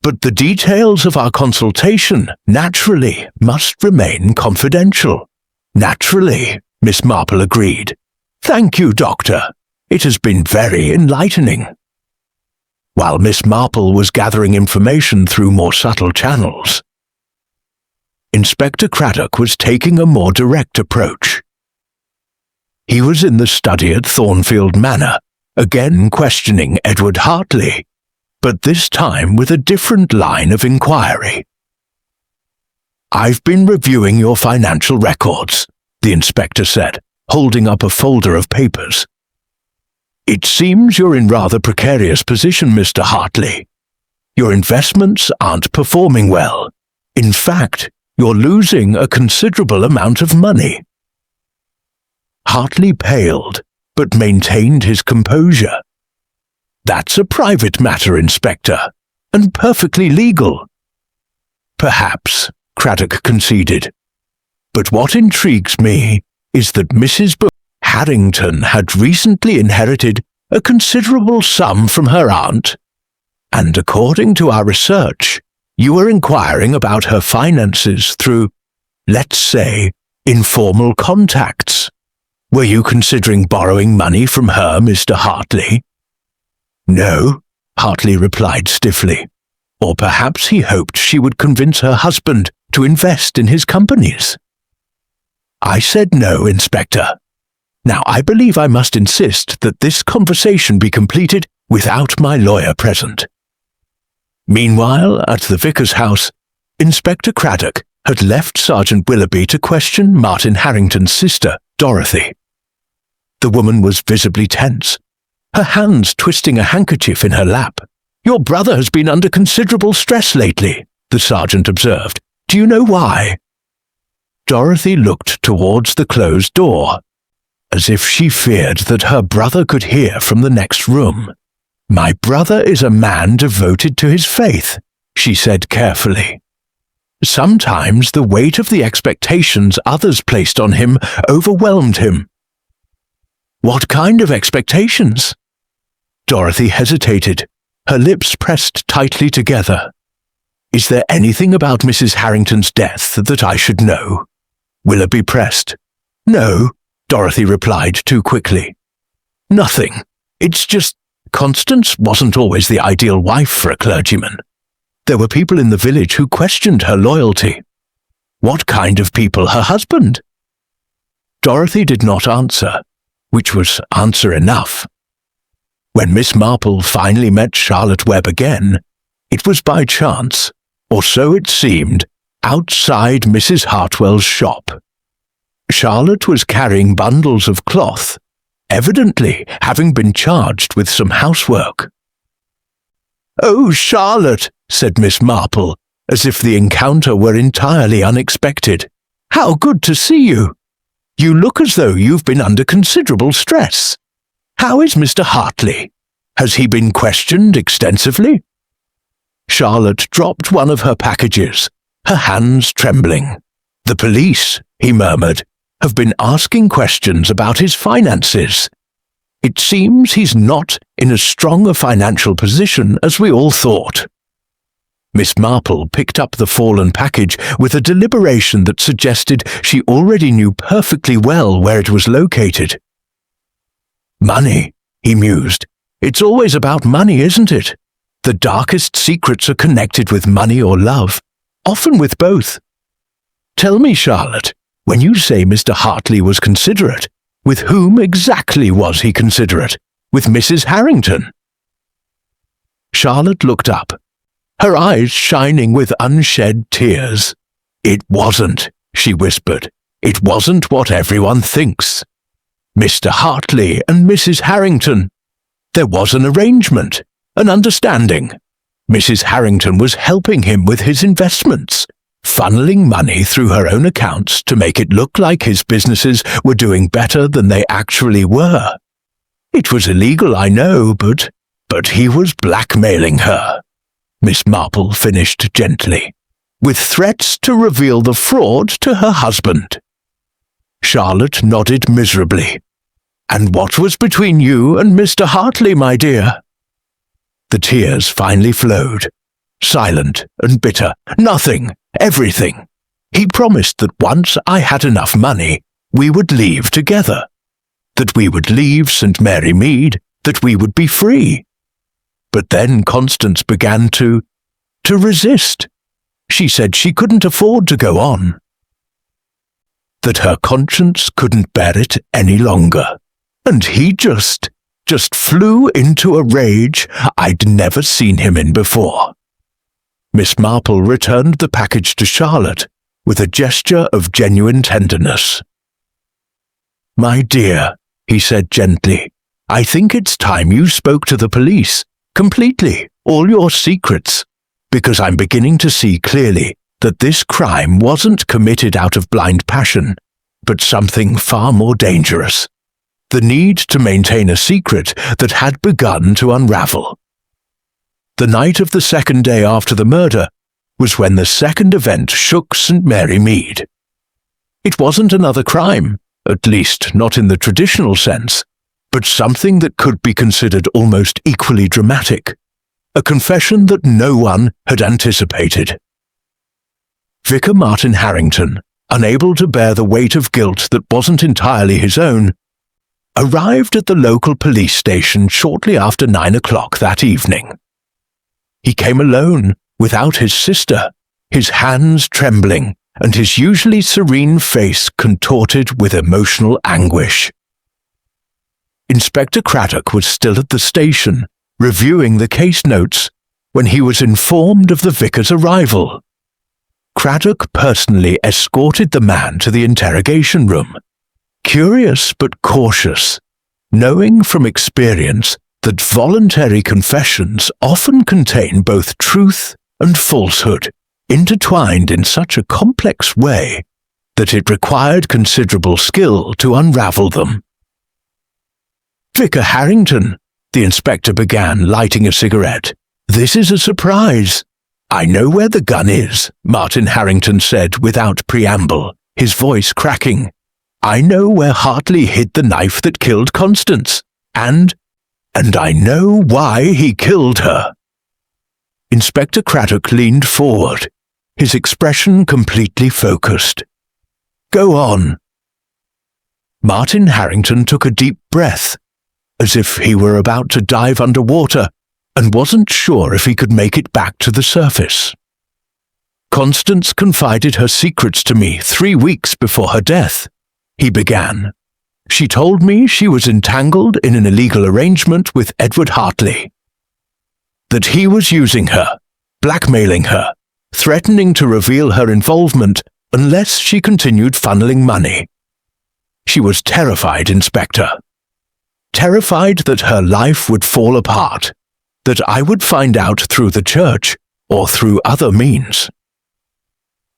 But the details of our consultation, naturally, must remain confidential." "Naturally," Miss Marple agreed. "Thank you, Doctor. It has been very enlightening." While Miss Marple was gathering information through more subtle channels, Inspector Craddock was taking a more direct approach. He was in the study at Thornfield Manor, again questioning Edward Hartley, but this time with a different line of inquiry. "I've been reviewing your financial records," the inspector said, holding up a folder of papers. "It seems you're in rather precarious position, Mr. Hartley. Your investments aren't performing well. In fact, you're losing a considerable amount of money." Hartley paled, but maintained his composure. "That's a private matter, Inspector, and perfectly legal." "Perhaps," Craddock conceded. "But what intrigues me is that Mrs. Harrington had recently inherited a considerable sum from her aunt, and according to our research, you were inquiring about her finances through, let's say, informal contacts. Were you considering borrowing money from her, Mr. Hartley?" "No," Hartley replied stiffly. "Or perhaps he hoped she would convince her husband to invest in his companies." "I said no, Inspector. Now I believe I must insist that this conversation be completed without my lawyer present." Meanwhile, at the vicar's house, Inspector Craddock had left Sergeant Willoughby to question Martin Harrington's sister, Dorothy. The woman was visibly tense, her hands twisting a handkerchief in her lap. "Your brother has been under considerable stress lately," the sergeant observed. "Do you know why?" Dorothy looked towards the closed door, as if she feared that her brother could hear from the next room. "My brother is a man devoted to his faith," she said carefully. "Sometimes the weight of the expectations others placed on him overwhelmed him." "What kind of expectations?" Dorothy hesitated, her lips pressed tightly together. "Is there anything about Mrs. Harrington's death that I should know?" Willoughby pressed. "No," Dorothy replied too quickly. "Nothing. It's just Constance wasn't always the ideal wife for a clergyman. There were people in the village who questioned her loyalty." "What kind of people? Her husband?" Dorothy did not answer, which was answer enough. When Miss Marple finally met Charlotte Webb again, it was by chance, or so it seemed, outside Mrs. Hartwell's shop. Charlotte was carrying bundles of cloth, evidently having been charged with some housework. "Oh, Charlotte," said Miss Marple, as if the encounter were entirely unexpected. "How good to see you! You look as though you've been under considerable stress. How is Mr. Hartley? Has he been questioned extensively?" Charlotte dropped one of her packages, her hands trembling. "The police," he murmured, "have been asking questions about his finances. It seems he's not in as strong a financial position as we all thought." Miss Marple picked up the fallen package with a deliberation that suggested she already knew perfectly well where it was located. "Money," he mused. "It's always about money, isn't it? The darkest secrets are connected with money or love, often with both. Tell me, Charlotte, when you say Mr. Hartley was considerate, with whom exactly was he considerate? With Mrs. Harrington?" Charlotte looked up, her eyes shining with unshed tears. "It wasn't," she whispered. "It wasn't what everyone thinks. Mr. Hartley and Mrs. Harrington. There was an arrangement, an understanding. Mrs. Harrington was helping him with his investments, funneling money through her own accounts to make it look like his businesses were doing better than they actually were. It was illegal, I know, but he was blackmailing her," Miss Marple finished gently, "with threats to reveal the fraud to her husband." Charlotte nodded miserably. "And what was between you and Mr. Hartley, my dear?" The tears finally flowed, silent and bitter. "Nothing. Everything. He promised that once I had enough money, we would leave together. That we would leave St. Mary Mead, that we would be free. But then Constance began to resist. She said she couldn't afford to go on. That her conscience couldn't bear it any longer. And he just flew into a rage I'd never seen him in before." Miss Marple returned the package to Charlotte with a gesture of genuine tenderness. "My dear," he said gently, "I think it's time you spoke to the police Completely, all your secrets, because I'm beginning to see clearly that this crime wasn't committed out of blind passion, but something far more dangerous. The need to maintain a secret that had begun to unravel. The night of the second day after the murder was when the second event shook St. Mary Mead. It wasn't another crime, at least not in the traditional sense, but something that could be considered almost equally dramatic. A confession that no one had anticipated. Vicar Martin Harrington, unable to bear the weight of guilt that wasn't entirely his own, arrived at the local police station shortly after 9 o'clock that evening. He came alone, without his sister, his hands trembling and his usually serene face contorted with emotional anguish. Inspector Craddock was still at the station, reviewing the case notes, when he was informed of the vicar's arrival. Craddock personally escorted the man to the interrogation room, curious but cautious, knowing from experience that voluntary confessions often contain both truth and falsehood, intertwined in such a complex way that it required considerable skill to unravel them. "Vicar Harrington," the inspector began, lighting a cigarette. "This is a surprise." "I know where the gun is," Martin Harrington said without preamble, his voice cracking. "I know where Hartley hid the knife that killed Constance, and I know why he killed her." Inspector Craddock leaned forward, his expression completely focused. "Go on." Martin Harrington took a deep breath, as if he were about to dive underwater and wasn't sure if he could make it back to the surface. "Constance confided her secrets to me 3 weeks before her death," he began. "She told me she was entangled in an illegal arrangement with Edward Hartley. That he was using her, blackmailing her, threatening to reveal her involvement unless she continued funneling money. She was terrified, Inspector. Terrified that her life would fall apart, that I would find out through the church or through other means."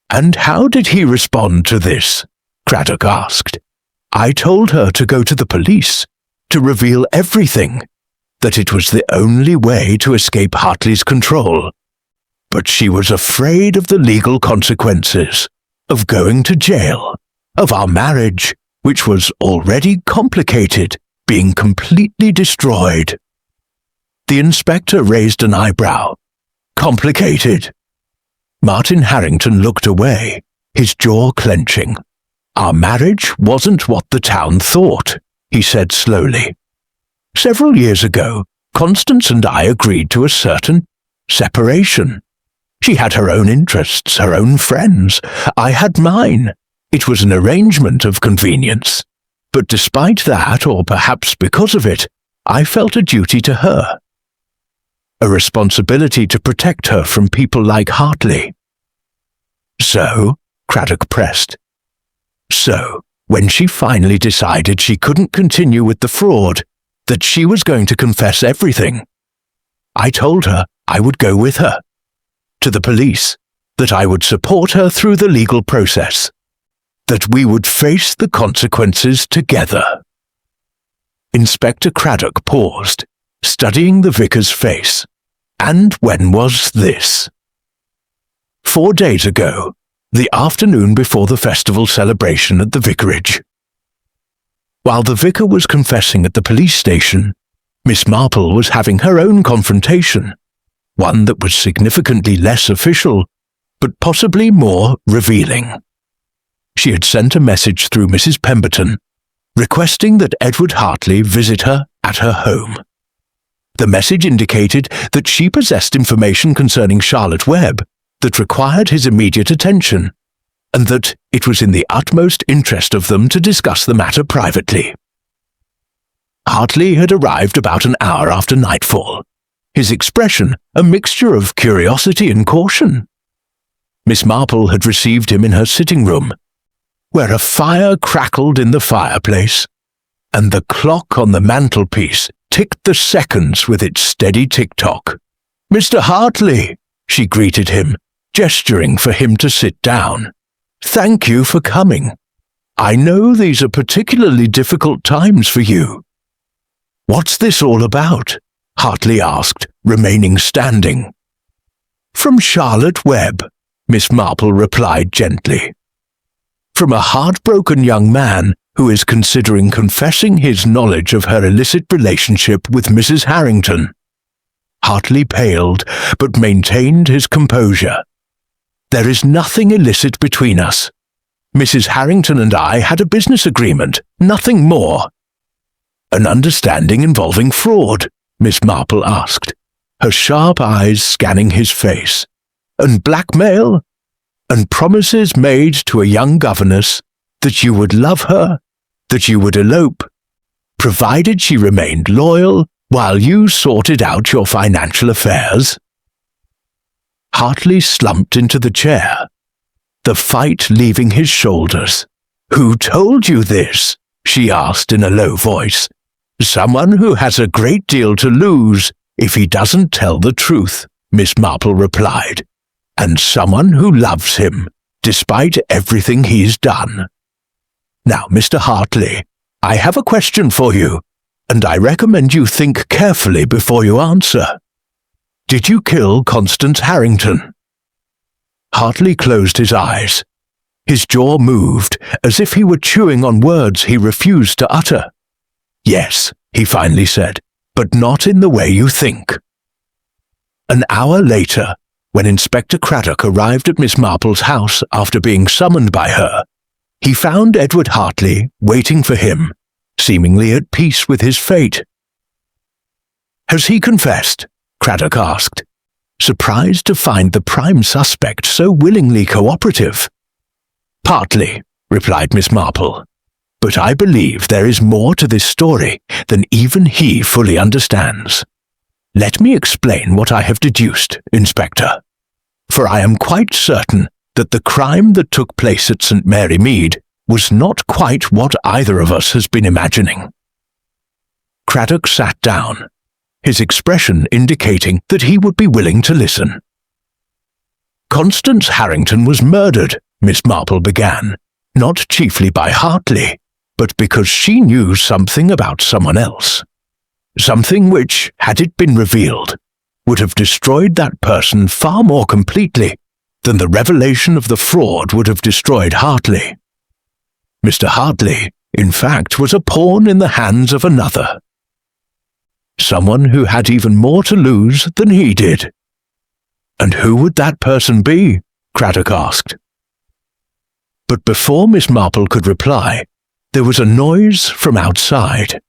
"And how did he respond to this?" Craddock asked. "I told her to go to the police, to reveal everything, that it was the only way to escape Hartley's control. But she was afraid of the legal consequences, of going to jail, of our marriage, which was already complicated, being completely destroyed." The inspector raised an eyebrow. "Complicated?" Martin Harrington looked away, his jaw clenching. "Our marriage wasn't what the town thought," he said slowly. "Several years ago, Constance and I agreed to a certain separation. She had her own interests, her own friends. I had mine. It was an arrangement of convenience. But despite that, or perhaps because of it, I felt a duty to her. A responsibility to protect her from people like Hartley." "So?" Craddock pressed. "So, when she finally decided she couldn't continue with the fraud, that she was going to confess everything, I told her I would go with her. To the police, that I would support her through the legal process, that we would face the consequences together." Inspector Craddock paused, studying the vicar's face. "And when was this?" 4 days ago, the afternoon before the festival celebration at the vicarage. While the vicar was confessing at the police station, Miss Marple was having her own confrontation, one that was significantly less official, but possibly more revealing. She had sent a message through Mrs. Pemberton, requesting that Edward Hartley visit her at her home. The message indicated that she possessed information concerning Charlotte Webb that required his immediate attention, and that it was in the utmost interest of them to discuss the matter privately. Hartley had arrived about an hour after nightfall, his expression a mixture of curiosity and caution. Miss Marple had received him in her sitting room, where a fire crackled in the fireplace, and the clock on the mantelpiece ticked the seconds with its steady tick-tock. "Mr. Hartley," she greeted him, gesturing for him to sit down. "Thank you for coming. I know these are particularly difficult times for you." "What's this all about?" Hartley asked, remaining standing. "From Charlotte Webb," Miss Marple replied gently. "From a heartbroken young man who is considering confessing his knowledge of her illicit relationship with Mrs. Harrington." Hartley paled, but maintained his composure. "There is nothing illicit between us. Mrs. Harrington and I had a business agreement, nothing more." "An understanding involving fraud?" Miss Marple asked, her sharp eyes scanning his face. "And blackmail? And promises made to a young governess that you would love her, that you would elope, provided she remained loyal while you sorted out your financial affairs?" Hartley slumped into the chair, the fight leaving his shoulders. "Who told you this?" she asked in a low voice. "Someone who has a great deal to lose if he doesn't tell the truth," Miss Marple replied, "and someone who loves him, despite everything he's done. Now, Mr. Hartley, I have a question for you, and I recommend you think carefully before you answer. Did you kill Constance Harrington?" Hartley closed his eyes. His jaw moved, as if he were chewing on words he refused to utter. "Yes," he finally said, "but not in the way you think." An hour later, when Inspector Craddock arrived at Miss Marple's house after being summoned by her, he found Edward Hartley waiting for him, seemingly at peace with his fate. "Has he confessed?" Craddock asked, surprised to find the prime suspect so willingly cooperative. "Partly," replied Miss Marple, "but I believe there is more to this story than even he fully understands. Let me explain what I have deduced, Inspector, for I am quite certain that the crime that took place at St. Mary Mead was not quite what either of us has been imagining." Craddock sat down, his expression indicating that he would be willing to listen. "Constance Harrington was murdered," Miss Marple began, "not chiefly by Hartley, but because she knew something about someone else. Something which, had it been revealed, would have destroyed that person far more completely than the revelation of the fraud would have destroyed Hartley. Mr. Hartley, in fact, was a pawn in the hands of another. Someone who had even more to lose than he did." "And who would that person be?" Craddock asked. But before Miss Marple could reply, there was a noise from outside.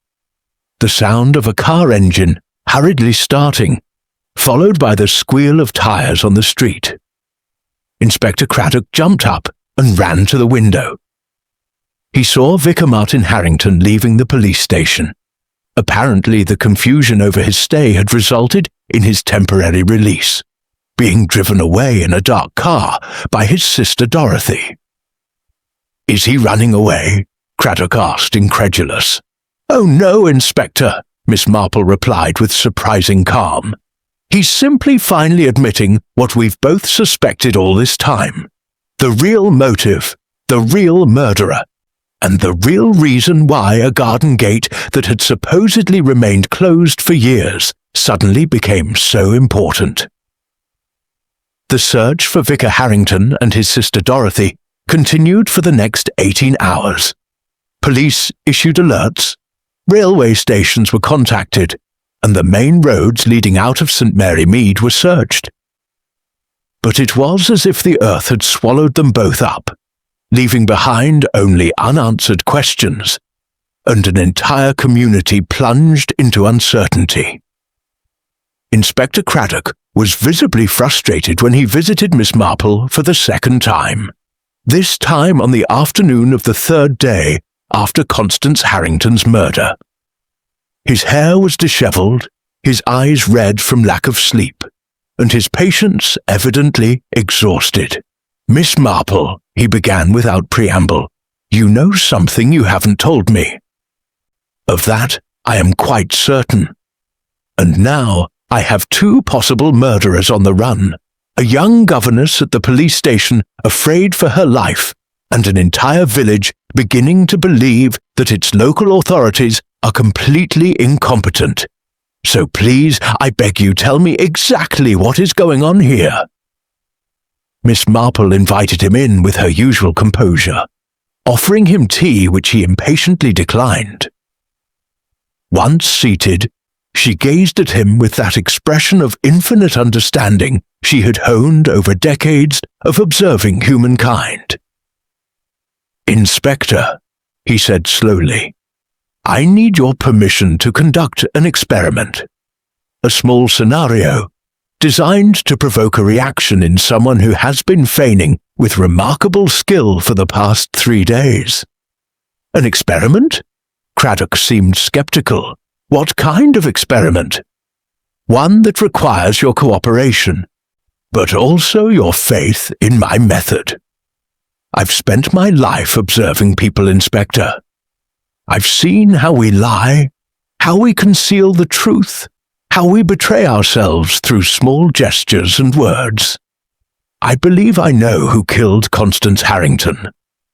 The sound of a car engine hurriedly starting, followed by the squeal of tires on the street. Inspector Craddock jumped up and ran to the window. He saw Vicar Martin Harrington leaving the police station. Apparently the confusion over his stay had resulted in his temporary release, being driven away in a dark car by his sister Dorothy. "Is he running away?" Craddock asked, incredulous. "Oh no, Inspector," Miss Marple replied with surprising calm. "He's simply finally admitting what we've both suspected all this time. The real motive, the real murderer, and the real reason why a garden gate that had supposedly remained closed for years suddenly became so important." The search for Vicar Harrington and his sister Dorothy continued for the next 18 hours. Police issued alerts, railway stations were contacted, and the main roads leading out of St. Mary Mead were searched. But it was as if the earth had swallowed them both up, leaving behind only unanswered questions, and an entire community plunged into uncertainty. Inspector Craddock was visibly frustrated when he visited Miss Marple for the second time, this time on the afternoon of the third day after Constance Harrington's murder. His hair was dishevelled, his eyes red from lack of sleep, and his patience evidently exhausted. "Miss Marple," he began without preamble, "you know something you haven't told me." "Of that I am quite certain," And now I have two possible murderers on the run, a young governess at the police station afraid for her life, and an entire village beginning to believe that its local authorities are completely incompetent. So please, I beg you, tell me exactly what is going on here." Miss Marple invited him in with her usual composure, offering him tea which he impatiently declined. Once seated, she gazed at him with that expression of infinite understanding she had honed over decades of observing humankind. "Inspector," he said slowly, "I need your permission to conduct an experiment. A small scenario designed to provoke a reaction in someone who has been feigning with remarkable skill for the past 3 days." "An experiment?" Craddock seemed skeptical. "What kind of experiment?" "One that requires your cooperation, but also your faith in my method. I've spent my life observing people, Inspector. I've seen how we lie, how we conceal the truth, how we betray ourselves through small gestures and words. I believe I know who killed Constance Harrington,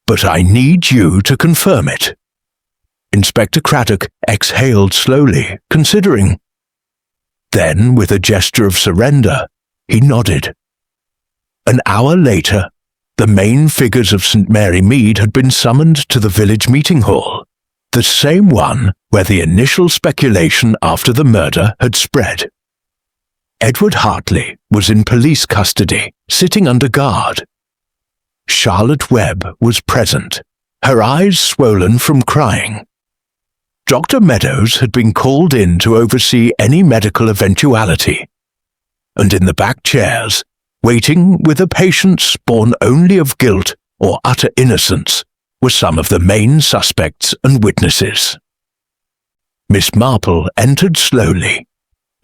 but I need you to confirm it." Inspector Craddock exhaled slowly, considering. Then, with a gesture of surrender, he nodded. An hour later, the main figures of St. Mary Mead had been summoned to the village meeting hall, the same one where the initial speculation after the murder had spread. Edward Hartley was in police custody, sitting under guard. Charlotte Webb was present, her eyes swollen from crying. Dr. Meadows had been called in to oversee any medical eventuality, and in the back chairs, waiting with a patience born only of guilt or utter innocence, were some of the main suspects and witnesses. Miss Marple entered slowly,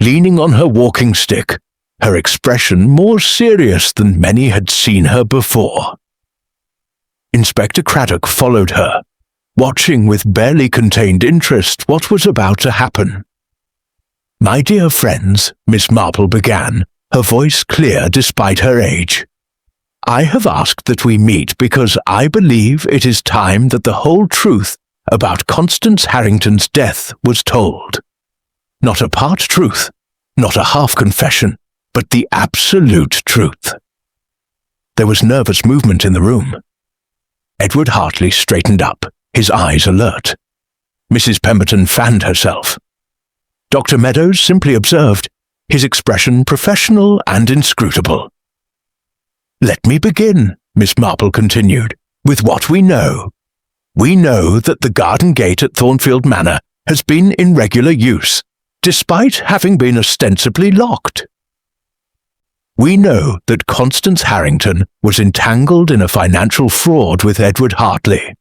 leaning on her walking stick, her expression more serious than many had seen her before. Inspector Craddock followed her, watching with barely contained interest what was about to happen. "My dear friends," Miss Marple began, her voice clear despite her age, "I have asked that we meet because I believe it is time that the whole truth about Constance Harrington's death was told. Not a part truth, not a half confession, but the absolute truth." There was nervous movement in the room. Edward Hartley straightened up, his eyes alert. Mrs. Pemberton fanned herself. Dr. Meadows simply observed, his expression professional and inscrutable. "Let me begin," Miss Marple continued, "with what we know. We know that the garden gate at Thornfield Manor has been in regular use, despite having been ostensibly locked. We know that Constance Harrington was entangled in a financial fraud with Edward Hartley.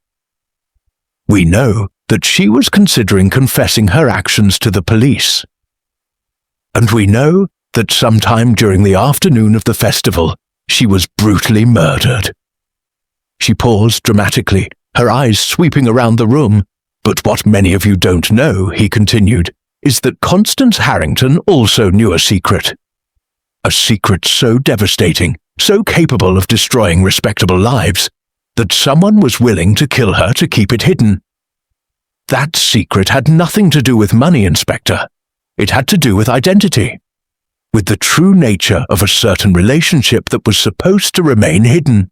We know that she was considering confessing her actions to the police. And we know that sometime during the afternoon of the festival, she was brutally murdered." She paused dramatically, her eyes sweeping around the room. "But what many of you don't know," he continued, "is that Constance Harrington also knew a secret. A secret so devastating, so capable of destroying respectable lives, that someone was willing to kill her to keep it hidden. That secret had nothing to do with money, Inspector. It had to do with identity, with the true nature of a certain relationship that was supposed to remain hidden."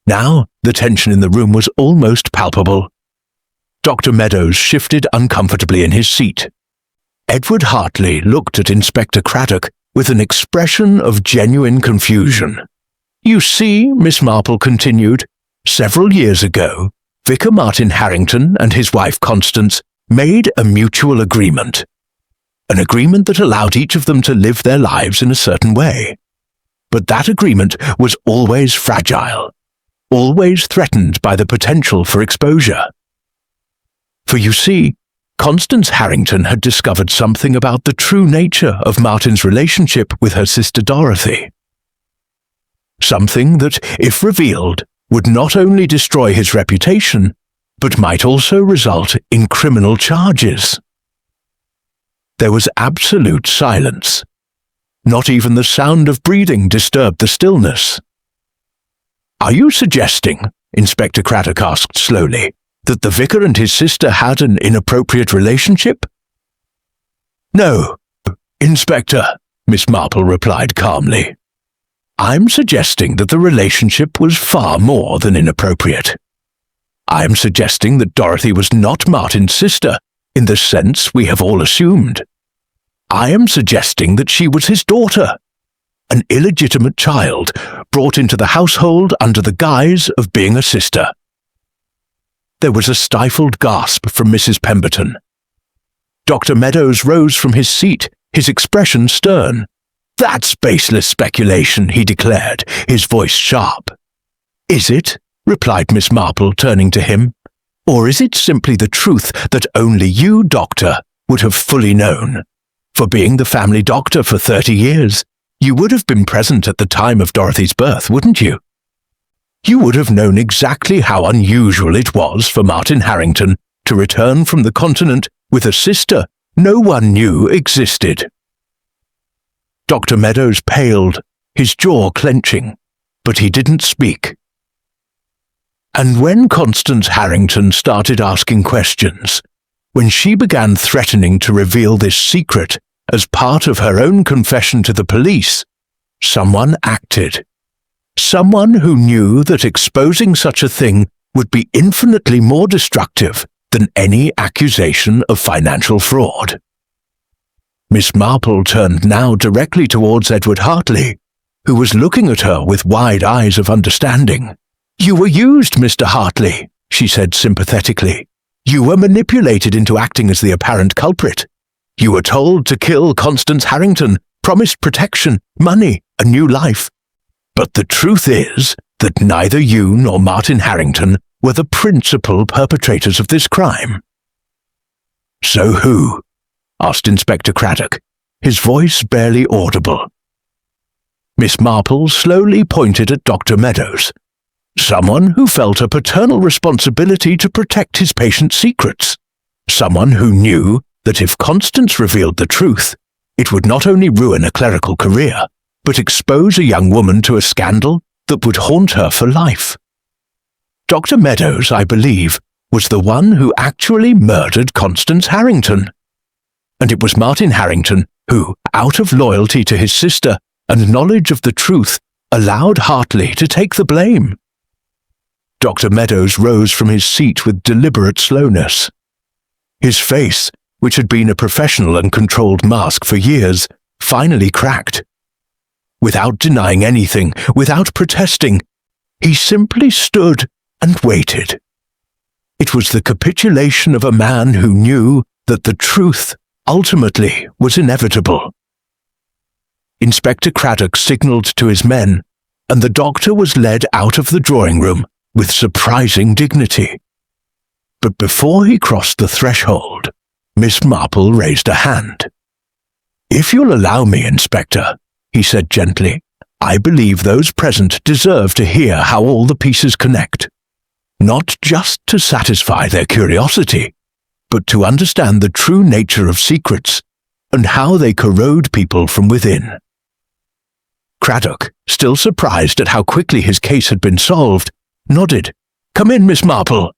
Now, the tension in the room was almost palpable. Dr. Meadows shifted uncomfortably in his seat. Edward Hartley looked at Inspector Craddock with an expression of genuine confusion. "You see," Miss Marple continued, "several years ago, Vicar Martin Harrington and his wife Constance made a mutual agreement. An agreement that allowed each of them to live their lives in a certain way. But that agreement was always fragile, always threatened by the potential for exposure. For you see, Constance Harrington had discovered something about the true nature of Martin's relationship with her sister Dorothy. Something that, if revealed, would not only destroy his reputation, but might also result in criminal charges. There was absolute silence. Not even the sound of breathing disturbed the stillness. "Are you suggesting," Inspector Craddock asked slowly, "that the vicar and his sister had an inappropriate relationship?" "No, Inspector," Miss Marple replied calmly. "I'm suggesting that the relationship was far more than inappropriate. I'm suggesting that Dorothy was not Martin's sister in the sense we have all assumed. I am suggesting that she was his daughter, an illegitimate child brought into the household under the guise of being a sister." There was a stifled gasp from Mrs. Pemberton. Dr. Meadows rose from his seat, his expression stern. "That's baseless speculation," he declared, his voice sharp. "Is it?" replied Miss Marple, turning to him. "Or is it simply the truth that only you, Doctor, would have fully known? For being the family doctor for 30 years, you would have been present at the time of Dorothy's birth, wouldn't you? You would have known exactly how unusual it was for Martin Harrington to return from the continent with a sister no one knew existed." Dr. Meadows paled, his jaw clenching, but he didn't speak. And when Constance Harrington started asking questions, when she began threatening to reveal this secret as part of her own confession to the police, someone acted. Someone who knew that exposing such a thing would be infinitely more destructive than any accusation of financial fraud. Miss Marple turned now directly towards Edward Hartley, who was looking at her with wide eyes of understanding. "You were used, Mr. Hartley," she said sympathetically. "You were manipulated into acting as the apparent culprit. You were told to kill Constance Harrington, promised protection, money, a new life. But the truth is that neither you nor Martin Harrington were the principal perpetrators of this crime." "So who?" asked Inspector Craddock, his voice barely audible. Miss Marple slowly pointed at Dr. Meadows, someone who felt a paternal responsibility to protect his patient's secrets, someone who knew that if Constance revealed the truth, it would not only ruin a clerical career, but expose a young woman to a scandal that would haunt her for life. Dr. Meadows, I believe, was the one who actually murdered Constance Harrington. And it was Martin Harrington who, out of loyalty to his sister and knowledge of the truth, allowed Hartley to take the blame. Dr. Meadows rose from his seat with deliberate slowness. His face, which had been a professional and controlled mask for years, finally cracked. Without denying anything, without protesting, he simply stood and waited. It was the capitulation of a man who knew that the truth ultimately was inevitable. Inspector Craddock signalled to his men, and the doctor was led out of the drawing room with surprising dignity. But before he crossed the threshold, Miss Marple raised a hand. "If you'll allow me, Inspector," he said gently, "I believe those present deserve to hear how all the pieces connect. Not just to satisfy their curiosity, but to understand the true nature of secrets and how they corrode people from within." Craddock, still surprised at how quickly his case had been solved, nodded. "Come in, Miss Marple."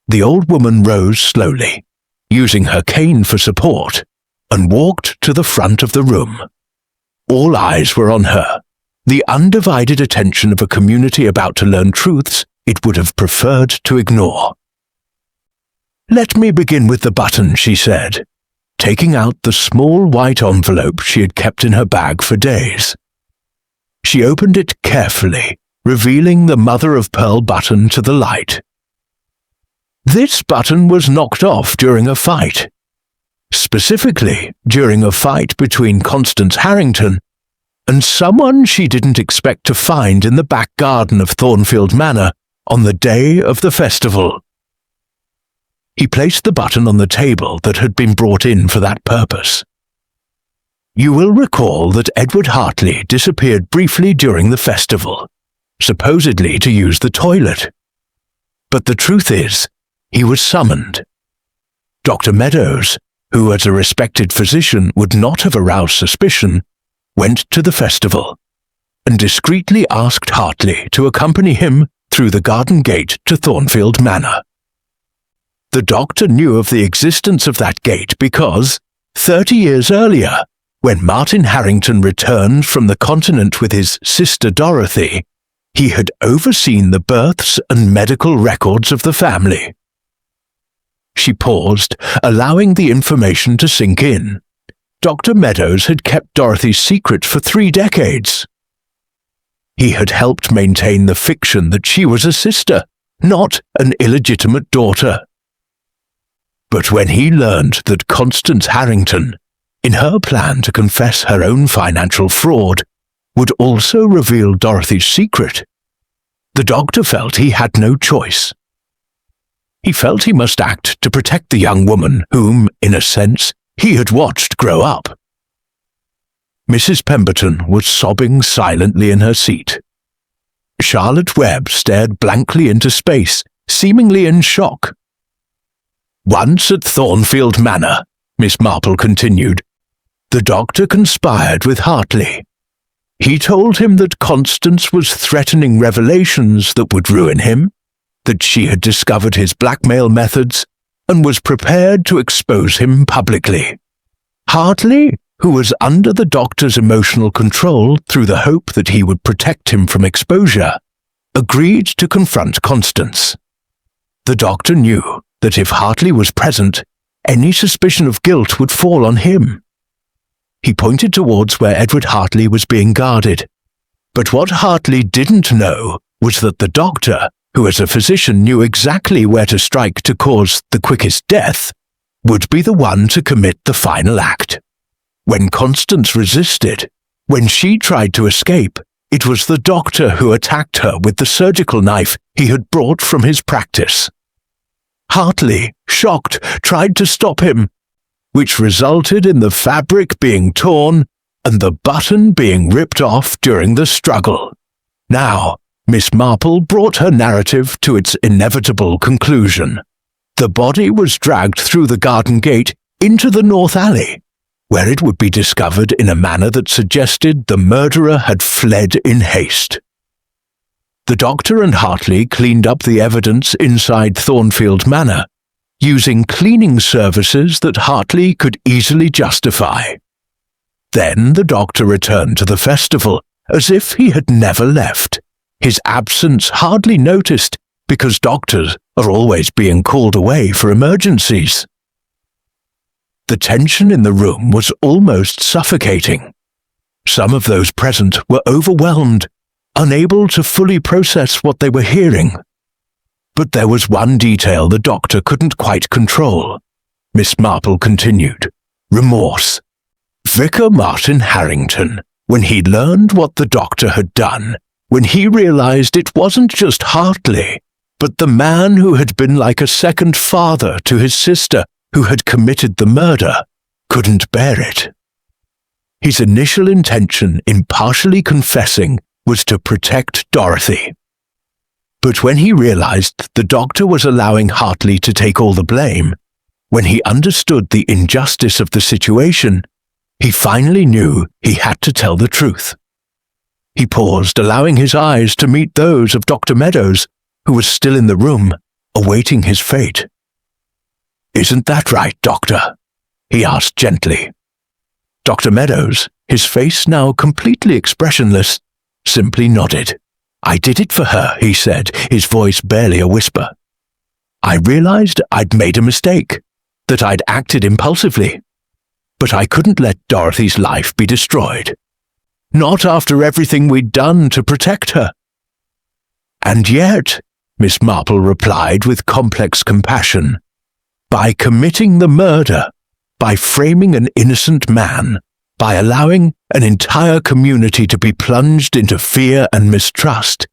The old woman rose slowly, using her cane for support, and walked to the front of the room. All eyes were on her, the undivided attention of a community about to learn truths it would have preferred to ignore. "Let me begin with the button," she said, taking out the small white envelope she had kept in her bag for days. She opened it carefully, revealing the mother-of-pearl button to the light. This button was knocked off during a fight. Specifically, during a fight between Constance Harrington and someone she didn't expect to find in the back garden of Thornfield Manor on the day of the festival. He placed the button on the table that had been brought in for that purpose. You will recall that Edward Hartley disappeared briefly during the festival, supposedly to use the toilet. But the truth is, he was summoned. Dr. Meadows, who as a respected physician would not have aroused suspicion, went to the festival and discreetly asked Hartley to accompany him through the garden gate to Thornfield Manor. The doctor knew of the existence of that gate because, 30 years earlier, when Martin Harrington returned from the continent with his sister Dorothy, he had overseen the births and medical records of the family. She paused, allowing the information to sink in. Dr. Meadows had kept Dorothy's secret for 3 decades. He had helped maintain the fiction that she was a sister, not an illegitimate daughter. But when he learned that Constance Harrington, in her plan to confess her own financial fraud, would also reveal Dorothy's secret, the doctor felt he had no choice. He felt he must act to protect the young woman whom, in a sense, he had watched grow up. Mrs. Pemberton was sobbing silently in her seat. Charlotte Webb stared blankly into space, seemingly in shock. Once at Thornfield Manor, Miss Marple continued, the doctor conspired with Hartley. He told him that Constance was threatening revelations that would ruin him, that she had discovered his blackmail methods, and was prepared to expose him publicly. Hartley, who was under the doctor's emotional control through the hope that he would protect him from exposure, agreed to confront Constance. The doctor knew that if Hartley was present, any suspicion of guilt would fall on him. He pointed towards where Edward Hartley was being guarded. But what Hartley didn't know was that the doctor, who as a physician knew exactly where to strike to cause the quickest death, would be the one to commit the final act. When Constance resisted, when she tried to escape, it was the doctor who attacked her with the surgical knife he had brought from his practice. Hartley, shocked, tried to stop him, which resulted in the fabric being torn and the button being ripped off during the struggle. Now, Miss Marple brought her narrative to its inevitable conclusion. The body was dragged through the garden gate into the north alley, where it would be discovered in a manner that suggested the murderer had fled in haste. The doctor and Hartley cleaned up the evidence inside Thornfield Manor, using cleaning services that Hartley could easily justify. Then the doctor returned to the festival as if he had never left, his absence hardly noticed because doctors are always being called away for emergencies. The tension in the room was almost suffocating. Some of those present were overwhelmed, unable to fully process what they were hearing. But there was one detail the doctor couldn't quite control. Miss Marple continued. Remorse. Vicar Martin Harrington, when he learned what the doctor had done, when he realized it wasn't just Hartley, but the man who had been like a second father to his sister who had committed the murder, couldn't bear it. His initial intention in partially confessing was to protect Dorothy. But when he realized the doctor was allowing Hartley to take all the blame, when he understood the injustice of the situation, he finally knew he had to tell the truth. He paused, allowing his eyes to meet those of Dr. Meadows, who was still in the room, awaiting his fate. "Isn't that right, Doctor?" he asked gently. Dr. Meadows, his face now completely expressionless, simply nodded. "I did it for her," he said, his voice barely a whisper. "I realized I'd made a mistake, that I'd acted impulsively. But I couldn't let Dorothy's life be destroyed. Not after everything we'd done to protect her." "And yet," Miss Marple replied with complex compassion, "by committing the murder, by framing an innocent man, by allowing an entire community to be plunged into fear and mistrust,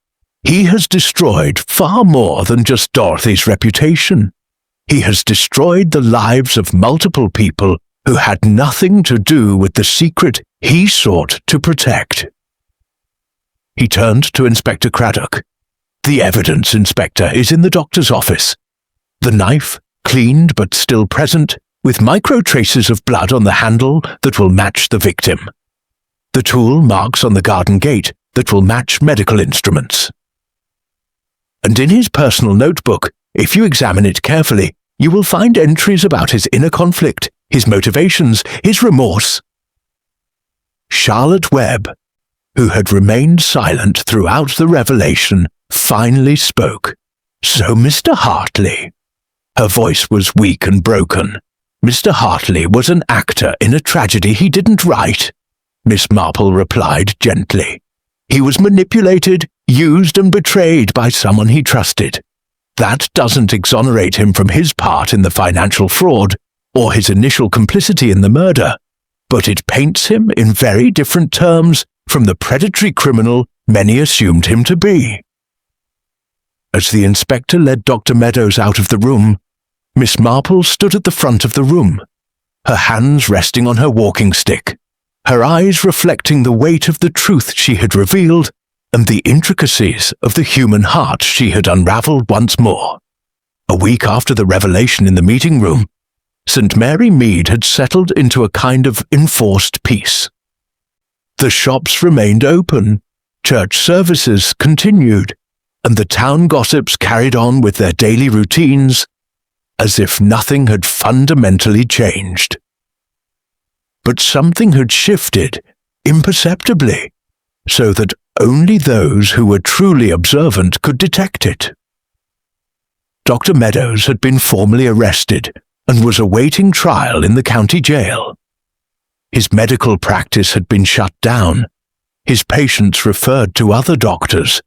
he has destroyed far more than just Dorothy's reputation. He has destroyed the lives of multiple people who had nothing to do with the secret he sought to protect." He turned to Inspector Craddock. "The evidence, Inspector, is in the doctor's office. The knife, cleaned but still present, with micro traces of blood on the handle that will match the victim. The tool marks on the garden gate that will match medical instruments. And in his personal notebook, if you examine it carefully, you will find entries about his inner conflict, his motivations, his remorse. Charlotte Webb, who had remained silent throughout the revelation, finally spoke. "So, Mr. Hartley." Her voice was weak and broken. "Mr. Hartley was an actor in a tragedy he didn't write," Miss Marple replied gently. "He was manipulated, used and betrayed by someone he trusted. That doesn't exonerate him from his part in the financial fraud or his initial complicity in the murder, but it paints him in very different terms from the predatory criminal many assumed him to be." As the inspector led Dr. Meadows out of the room, Miss Marple stood at the front of the room, her hands resting on her walking stick, her eyes reflecting the weight of the truth she had revealed and the intricacies of the human heart she had unravelled once more. A week after the revelation in the meeting room, St. Mary Mead had settled into a kind of enforced peace. The shops remained open, church services continued, and the town gossips carried on with their daily routines as if nothing had fundamentally changed. But something had shifted imperceptibly, so that only those who were truly observant could detect it. Dr. Meadows had been formally arrested and was awaiting trial in the county jail. His medical practice had been shut down, his patients referred to other doctors,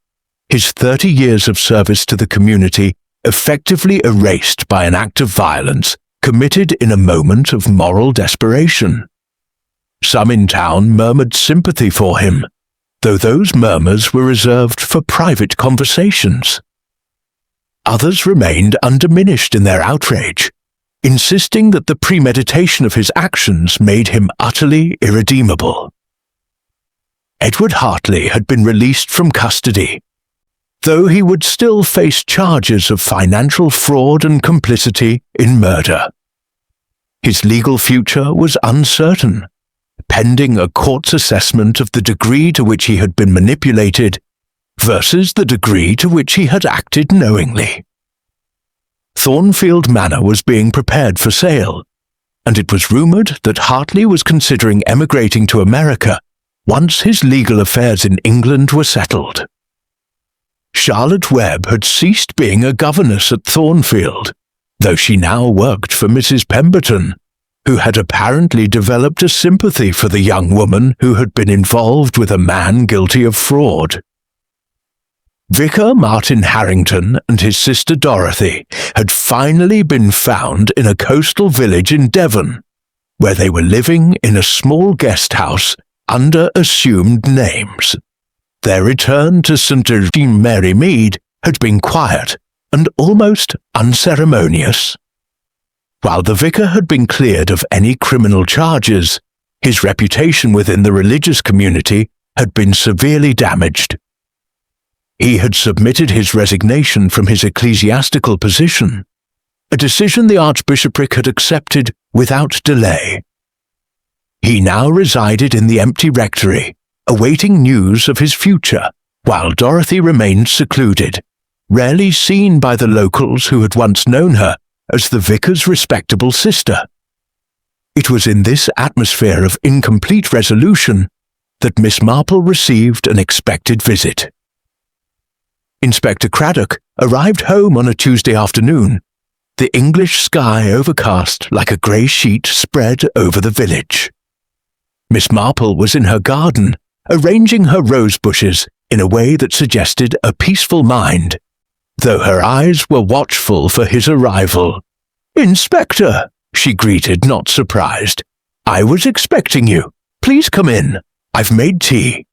his 30 years of service to the community effectively erased by an act of violence committed in a moment of moral desperation. Some in town murmured sympathy for him, though those murmurs were reserved for private conversations. Others remained undiminished in their outrage, insisting that the premeditation of his actions made him utterly irredeemable. Edward Hartley had been released from custody, though he would still face charges of financial fraud and complicity in murder. His legal future was uncertain, pending a court's assessment of the degree to which he had been manipulated versus the degree to which he had acted knowingly. Thornfield Manor was being prepared for sale, and it was rumoured that Hartley was considering emigrating to America once his legal affairs in England were settled. Charlotte Webb had ceased being a governess at Thornfield, though she now worked for Mrs. Pemberton, who had apparently developed a sympathy for the young woman who had been involved with a man guilty of fraud. Vicar Martin Harrington and his sister Dorothy had finally been found in a coastal village in Devon, where they were living in a small guest house under assumed names. Their return to St. Mary Mead had been quiet and almost unceremonious. While the vicar had been cleared of any criminal charges, his reputation within the religious community had been severely damaged. He had submitted his resignation from his ecclesiastical position, a decision the archbishopric had accepted without delay. He now resided in the empty rectory, awaiting news of his future, while Dorothy remained secluded, rarely seen by the locals who had once known her as the vicar's respectable sister. It was in this atmosphere of incomplete resolution that Miss Marple received an expected visit. Inspector Craddock arrived home on a Tuesday afternoon, the English sky overcast like a grey sheet spread over the village. Miss Marple was in her garden, arranging her rose bushes in a way that suggested a peaceful mind, though her eyes were watchful for his arrival. "Inspector," she greeted, not surprised. "I was expecting you. Please come in. I've made tea."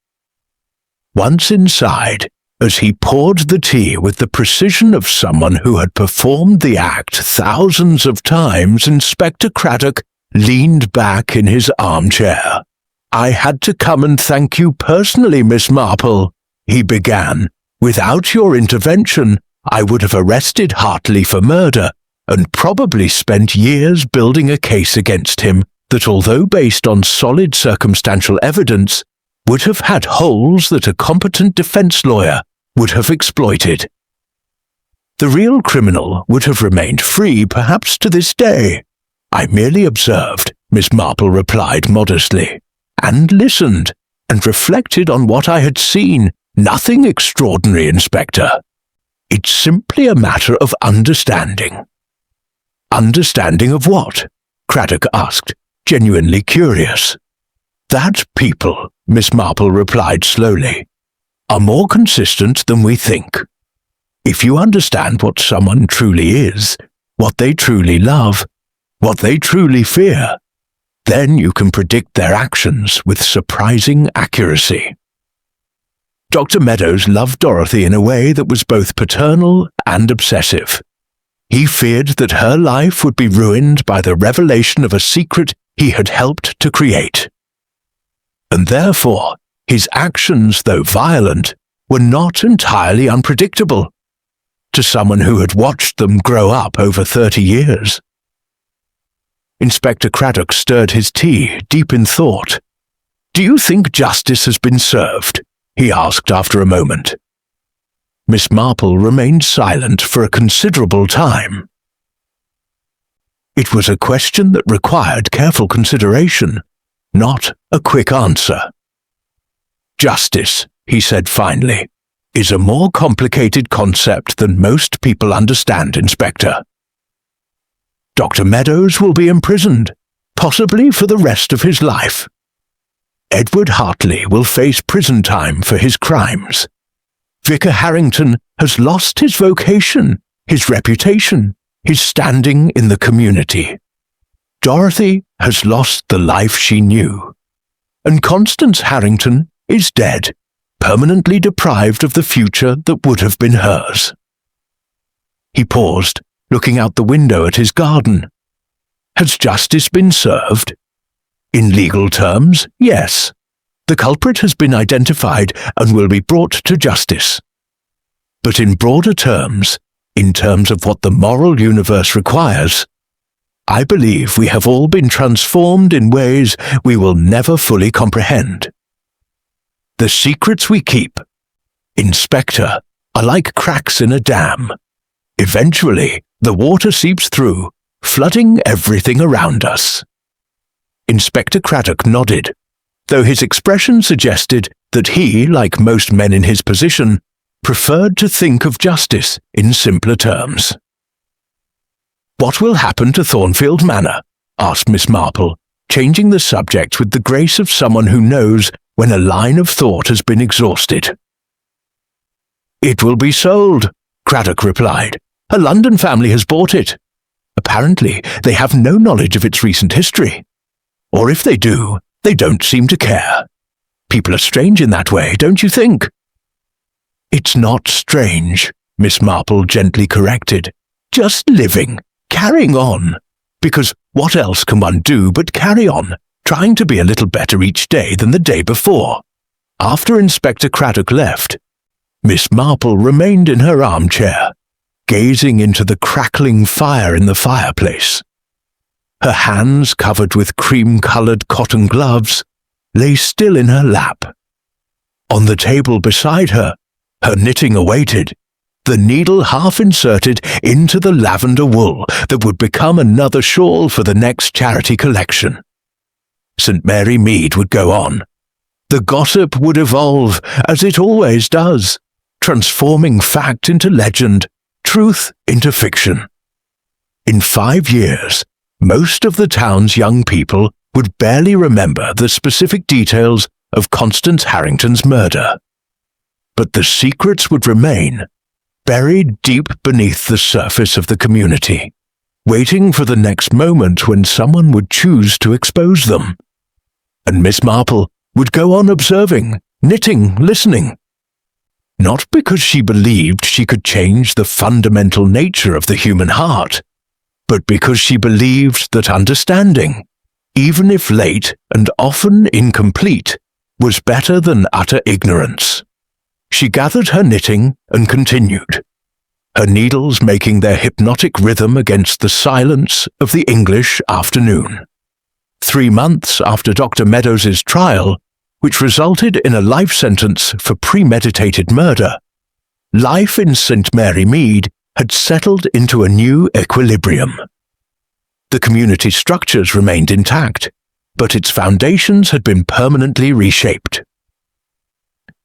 Once inside, as he poured the tea with the precision of someone who had performed the act thousands of times, Inspector Craddock leaned back in his armchair. "I had to come and thank you personally, Miss Marple," he began. "Without your intervention, I would have arrested Hartley for murder and probably spent years building a case against him that, although based on solid circumstantial evidence, would have had holes that a competent defense lawyer would have exploited. The real criminal would have remained free perhaps to this day. I merely observed, Miss Marple replied modestly, and listened, and reflected on what I had seen. Nothing extraordinary, Inspector. It's simply a matter of understanding. Understanding of what? Craddock asked, genuinely curious. That people, Miss Marple replied slowly, are more consistent than we think. If you understand what someone truly is, what they truly love, what they truly fear, then you can predict their actions with surprising accuracy. Dr. Meadows loved Dorothy in a way that was both paternal and obsessive. He feared that her life would be ruined by the revelation of a secret he had helped to create. And therefore, his actions, though violent, were not entirely unpredictable to someone who had watched them grow up over 30 years. Inspector Craddock stirred his tea, deep in thought. "Do you think justice has been served?" he asked after a moment. Miss Marple remained silent for a considerable time. It was a question that required careful consideration, not a quick answer. "Justice," he said finally, "is a more complicated concept than most people understand, Inspector. Dr. Meadows will be imprisoned, possibly for the rest of his life. Edward Hartley will face prison time for his crimes. Vicar Harrington has lost his vocation, his reputation, his standing in the community. Dorothy has lost the life she knew. And Constance Harrington is dead, permanently deprived of the future that would have been hers." He paused, looking out the window at his garden. "Has justice been served?" "In legal terms, yes. The culprit has been identified and will be brought to justice. But in broader terms, in terms of what the moral universe requires, I believe we have all been transformed in ways we will never fully comprehend. The secrets we keep, Inspector, are like cracks in a dam. Eventually, the water seeps through, flooding everything around us." Inspector Craddock nodded, though his expression suggested that he, like most men in his position, preferred to think of justice in simpler terms. "What will happen to Thornfield Manor?" asked Miss Marple, changing the subject with the grace of someone who knows when a line of thought has been exhausted. "It will be sold," Craddock replied. "A London family has bought it. Apparently, they have no knowledge of its recent history. Or if they do, they don't seem to care. People are strange in that way, don't you think?" "It's not strange," Miss Marple gently corrected. "Just living, carrying on. Because what else can one do but carry on, trying to be a little better each day than the day before?" After Inspector Craddock left, Miss Marple remained in her armchair, gazing into the crackling fire in the fireplace. Her hands, covered with cream-coloured cotton gloves, lay still in her lap. On the table beside her, her knitting awaited, the needle half inserted into the lavender wool that would become another shawl for the next charity collection. St. Mary Mead would go on. The gossip would evolve, as it always does, transforming fact into legend, truth into fiction. In 5 years, most of the town's young people would barely remember the specific details of Constance Harrington's murder. But the secrets would remain, buried deep beneath the surface of the community, waiting for the next moment when someone would choose to expose them. And Miss Marple would go on observing, knitting, listening. Not because she believed she could change the fundamental nature of the human heart, but because she believed that understanding, even if late and often incomplete, was better than utter ignorance. She gathered her knitting and continued. her needles making their hypnotic rhythm against the silence of the English afternoon. 3 months after Dr. Meadows's trial, which resulted in a life sentence for premeditated murder, life in St. Mary Mead had settled into a new equilibrium. The community structures remained intact, but its foundations had been permanently reshaped.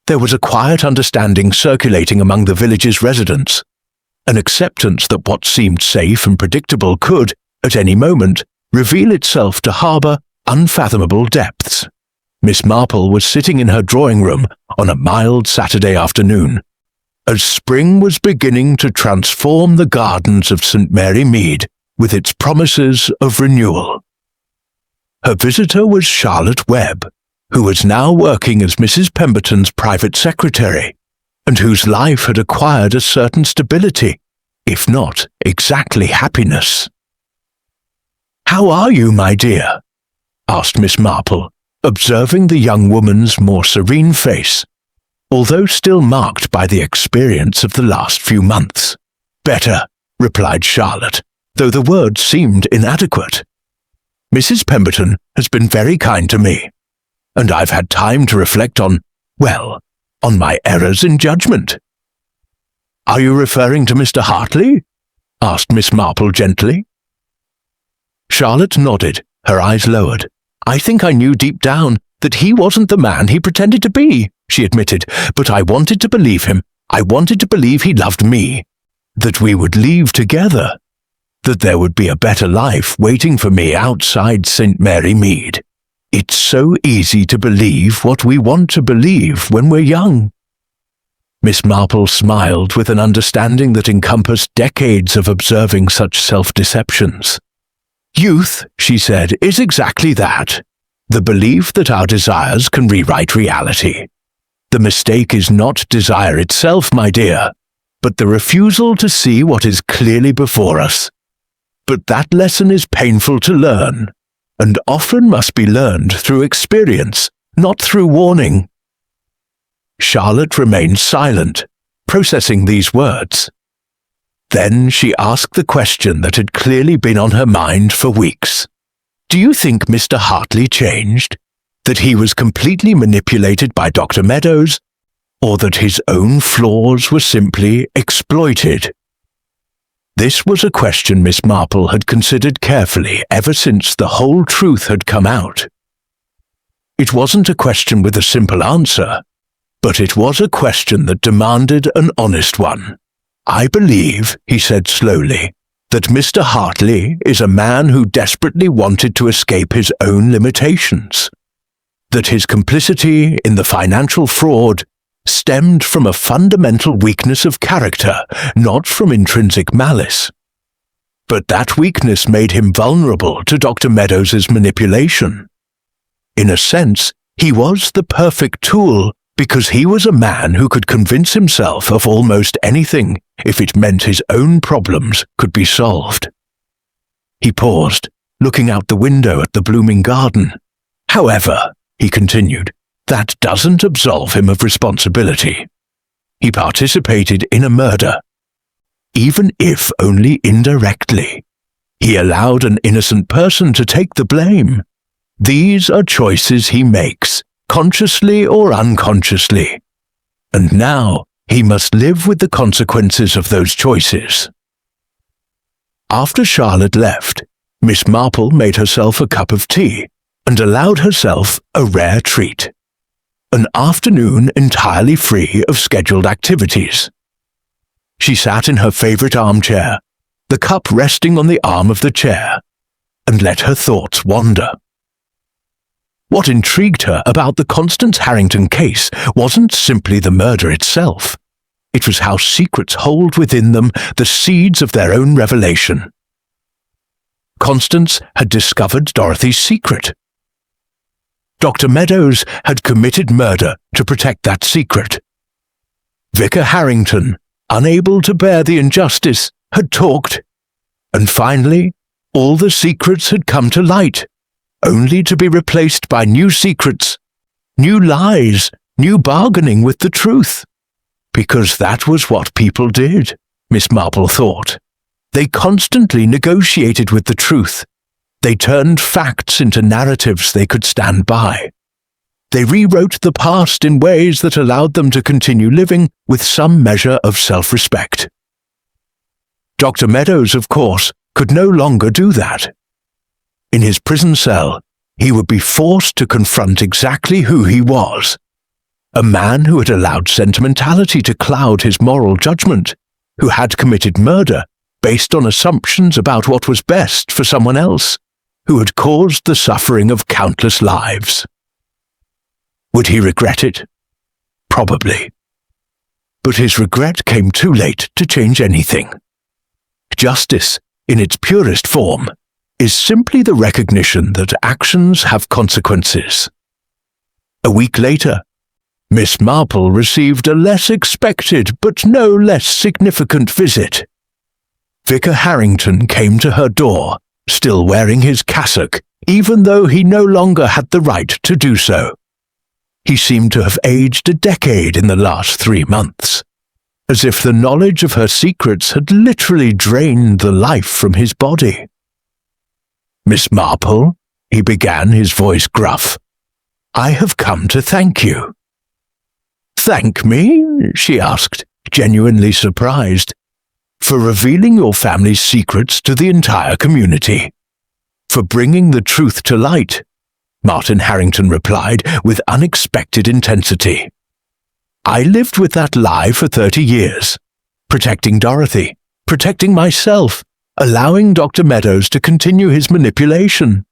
There was a quiet understanding circulating among the village's residents, an acceptance that what seemed safe and predictable could, at any moment, reveal itself to harbour unfathomable depths. Miss Marple was sitting in her drawing room on a mild Saturday afternoon, as spring was beginning to transform the gardens of St. Mary Mead with its promises of renewal. Her visitor was Charlotte Webb, who was now working as Mrs. Pemberton's private secretary, and whose life had acquired a certain stability, if not exactly happiness. "How are you, my dear?" asked Miss Marple, observing the young woman's more serene face, although still marked by the experience of the last few months. "Better," replied Charlotte, though the words seemed inadequate. "Mrs. Pemberton has been very kind to me, and I've had time to reflect on my errors in judgment." "Are you referring to Mr. Hartley?" asked Miss Marple gently. Charlotte nodded, her eyes lowered. "I think I knew deep down that he wasn't the man he pretended to be," she admitted, "but I wanted to believe him. I wanted to believe he loved me, that we would leave together, that there would be a better life waiting for me outside St. Mary Mead. It's so easy to believe what we want to believe when we're young." Miss Marple smiled with an understanding that encompassed decades of observing such self-deceptions. "Youth," she said, "is exactly that. The belief that our desires can rewrite reality. The mistake is not desire itself, my dear, but the refusal to see what is clearly before us. But that lesson is painful to learn, and often must be learned through experience, not through warning." Charlotte remained silent, processing these words. Then she asked the question that had clearly been on her mind for weeks. "Do you think Mr. Hartley changed? That he was completely manipulated by Dr. Meadows, or that his own flaws were simply exploited?" This was a question Miss Marple had considered carefully ever since the whole truth had come out. It wasn't a question with a simple answer, but it was a question that demanded an honest one. "I believe," he said slowly, "that Mr. Hartley is a man who desperately wanted to escape his own limitations. That his complicity in the financial fraud stemmed from a fundamental weakness of character, not from intrinsic malice. But that weakness made him vulnerable to Dr. Meadows's manipulation. In a sense, he was the perfect tool because he was a man who could convince himself of almost anything if it meant his own problems could be solved." He paused, looking out the window at the blooming garden. "However," he continued, "that doesn't absolve him of responsibility. He participated in a murder, even if only indirectly. He allowed an innocent person to take the blame. These are choices he makes, consciously or unconsciously. And now he must live with the consequences of those choices." After Charlotte left, Miss Marple made herself a cup of tea and allowed herself a rare treat. An afternoon entirely free of scheduled activities. She sat in her favourite armchair, the cup resting on the arm of the chair, and let her thoughts wander. What intrigued her about the Constance Harrington case wasn't simply the murder itself. It was how secrets hold within them the seeds of their own revelation. Constance had discovered Dorothy's secret. Dr. Meadows had committed murder to protect that secret. Vicar Harrington, unable to bear the injustice, had talked. And finally, all the secrets had come to light, only to be replaced by new secrets, new lies, new bargaining with the truth. Because that was what people did. Miss Marple thought. They constantly negotiated with the truth. They turned facts into narratives they could stand by. They rewrote the past in ways that allowed them to continue living with some measure of self-respect. Dr. Meadows, of course, could no longer do that. In his prison cell, he would be forced to confront exactly who he was. A man who had allowed sentimentality to cloud his moral judgment, who had committed murder based on assumptions about what was best for someone else, who had caused the suffering of countless lives. Would he regret it? Probably. But his regret came too late to change anything. Justice, in its purest form, is simply the recognition that actions have consequences. A week later, Miss Marple received a less expected but no less significant visit. Vicar Harrington came to her door, still wearing his cassock, even though he no longer had the right to do so. He seemed to have aged a decade in the last 3 months, as if the knowledge of her secrets had literally drained the life from his body. "Miss Marple," he began, his voice gruff, "I have come to thank you." "Thank me?" she asked, genuinely surprised. "For revealing your family's secrets to the entire community. For bringing the truth to light," Martin Harrington replied with unexpected intensity. "I lived with that lie for 30 years, protecting Dorothy, protecting myself, allowing Dr. Meadows to continue his manipulation.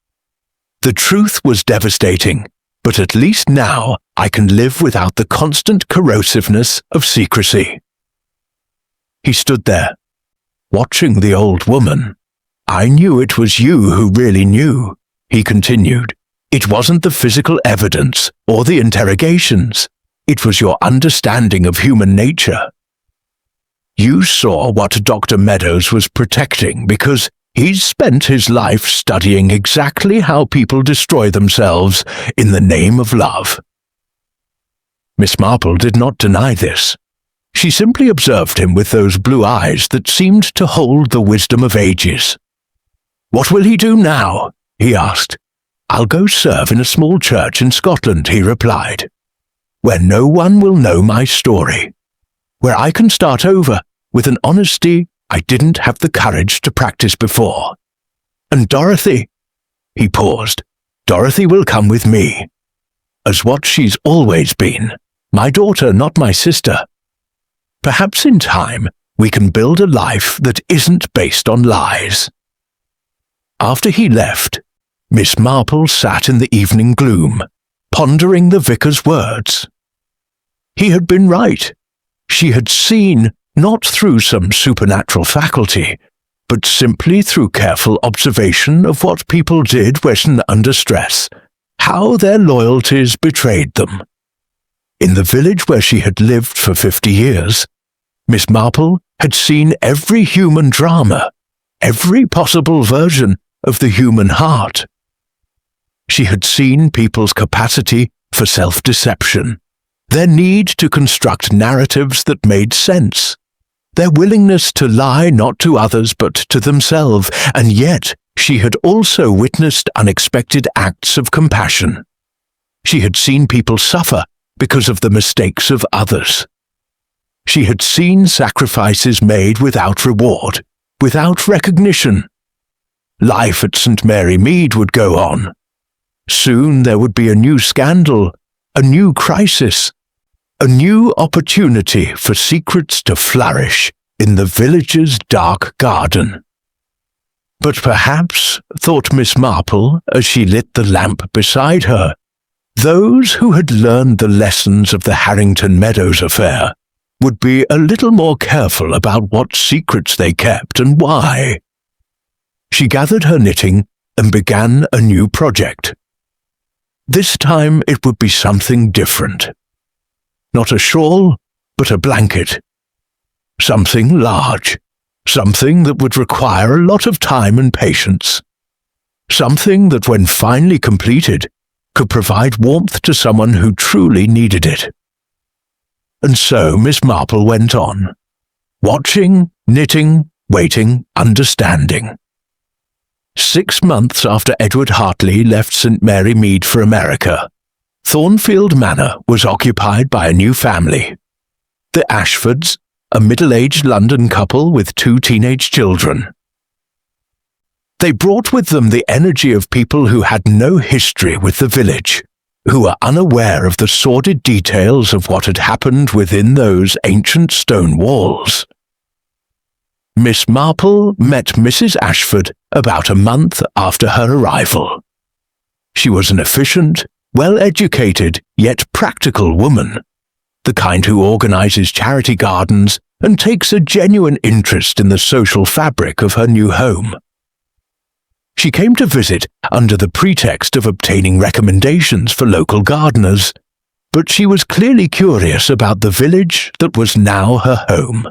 The truth was devastating, but at least now I can live without the constant corrosiveness of secrecy." He stood there, watching the old woman. "I knew it was you who really knew," he continued. "It wasn't the physical evidence or the interrogations. It was your understanding of human nature. You saw what Dr. Meadows was protecting because he's spent his life studying exactly how people destroy themselves in the name of love." Miss Marple did not deny this. She simply observed him with those blue eyes that seemed to hold the wisdom of ages. "What will he do now?" he asked. "I'll go serve in a small church in Scotland," he replied, "where no one will know my story, where I can start over with an honesty I didn't have the courage to practice before. And Dorothy," he paused, "Dorothy will come with me, as what she's always been, my daughter, not my sister. Perhaps in time we can build a life that isn't based on lies." After he left, Miss Marple sat in the evening gloom, pondering the vicar's words. He had been right. She had seen, not through some supernatural faculty, but simply through careful observation of what people did when under stress, how their loyalties betrayed them. In the village where she had lived for 50 years, Miss Marple had seen every human drama, every possible version of the human heart. She had seen people's capacity for self-deception, their need to construct narratives that made sense, their willingness to lie not to others but to themselves, and yet she had also witnessed unexpected acts of compassion. She had seen people suffer because of the mistakes of others. She had seen sacrifices made without reward, without recognition. Life at St. Mary Mead would go on. Soon there would be a new scandal, a new crisis, a new opportunity for secrets to flourish in the village's dark garden. But perhaps, thought Miss Marple as she lit the lamp beside her, those who had learned the lessons of the Harrington Meadows affair would be a little more careful about what secrets they kept and why. She gathered her knitting and began a new project. This time it would be something different. Not a shawl, but a blanket. Something large. Something that would require a lot of time and patience. Something that, when finally completed, could provide warmth to someone who truly needed it. And so Miss Marple went on, watching, knitting, waiting, understanding. 6 months after Edward Hartley left St. Mary Mead for America, Thornfield Manor was occupied by a new family. The Ashfords, a middle-aged London couple with 2 teenage children. They brought with them the energy of people who had no history with the village, who were unaware of the sordid details of what had happened within those ancient stone walls. Miss Marple met Mrs. Ashford about a month after her arrival. She was an efficient, well-educated, yet practical woman, the kind who organizes charity gardens and takes a genuine interest in the social fabric of her new home. She came to visit under the pretext of obtaining recommendations for local gardeners, but she was clearly curious about the village that was now her home.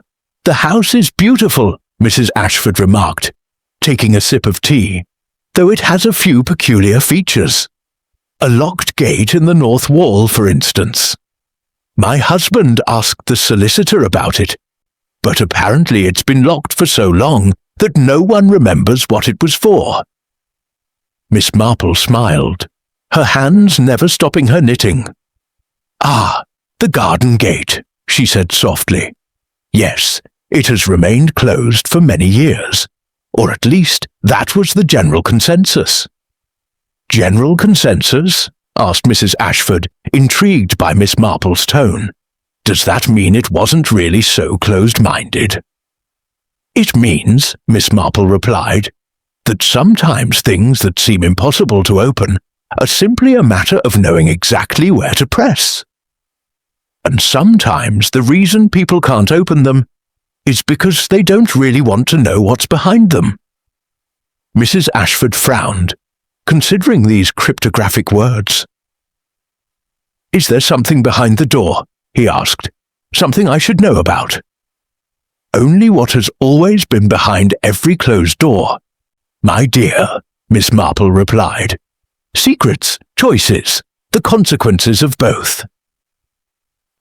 "The house is beautiful," Mrs. Ashford remarked, taking a sip of tea, "though it has a few peculiar features. A locked gate in the north wall, for instance. My husband asked the solicitor about it, but apparently it's been locked for so long that no one remembers what it was for." Miss Marple smiled, her hands never stopping her knitting. "Ah, the garden gate," she said softly. "Yes, it has remained closed for many years, or at least that was the general consensus." "General consensus?" asked Mrs. Ashford, intrigued by Miss Marple's tone. "Does that mean it wasn't really so closed-minded?" "It means," Miss Marple replied, "that sometimes things that seem impossible to open are simply a matter of knowing exactly where to press. And sometimes the reason people can't open them is because they don't really want to know what's behind them." Mrs. Ashford frowned, considering these cryptographic words. "Is there something behind the door?" he asked. "Something I should know about?" "Only what has always been behind every closed door, my dear," Miss Marple replied. "Secrets, choices, the consequences of both."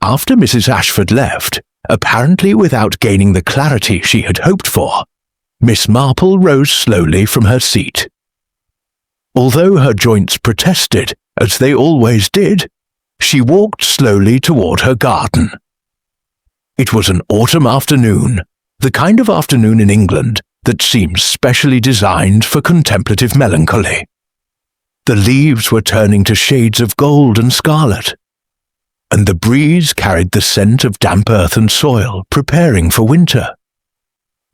After Mrs. Ashford left, apparently without gaining the clarity she had hoped for, Miss Marple rose slowly from her seat. Although her joints protested, as they always did, she walked slowly toward her garden. It was an autumn afternoon, the kind of afternoon in England that seems specially designed for contemplative melancholy. The leaves were turning to shades of gold and scarlet, and the breeze carried the scent of damp earth and soil, preparing for winter.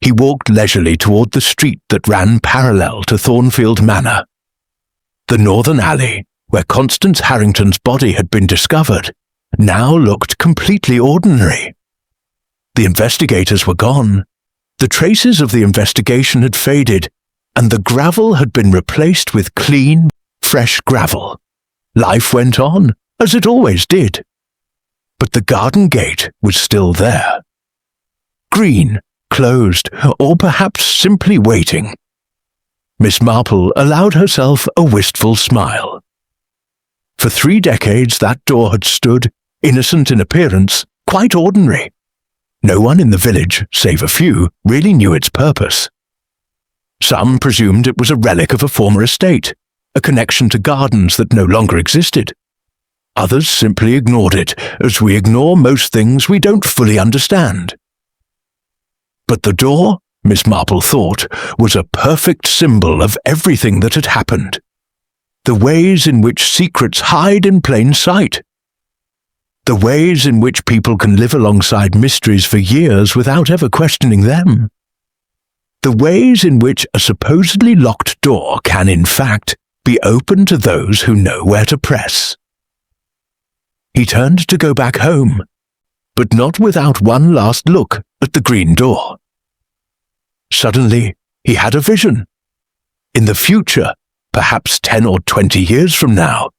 He walked leisurely toward the street that ran parallel to Thornfield Manor. The northern alley, where Constance Harrington's body had been discovered, now looked completely ordinary. The investigators were gone. The traces of the investigation had faded, and the gravel had been replaced with clean, fresh gravel. Life went on, as it always did. But the garden gate was still there. Green, closed, or perhaps simply waiting. Miss Marple allowed herself a wistful smile. For 3 decades that door had stood, innocent in appearance, quite ordinary. No one in the village, save a few, really knew its purpose. Some presumed it was a relic of a former estate, a connection to gardens that no longer existed. Others simply ignored it, as we ignore most things we don't fully understand. But the door, Miss Marple thought, was a perfect symbol of everything that had happened. The ways in which secrets hide in plain sight. The ways in which people can live alongside mysteries for years without ever questioning them. The ways in which a supposedly locked door can, in fact, be open to those who know where to press. He turned to go back home, but not without one last look at the green door. Suddenly, he had a vision. In the future, perhaps 10 or 20 years from now,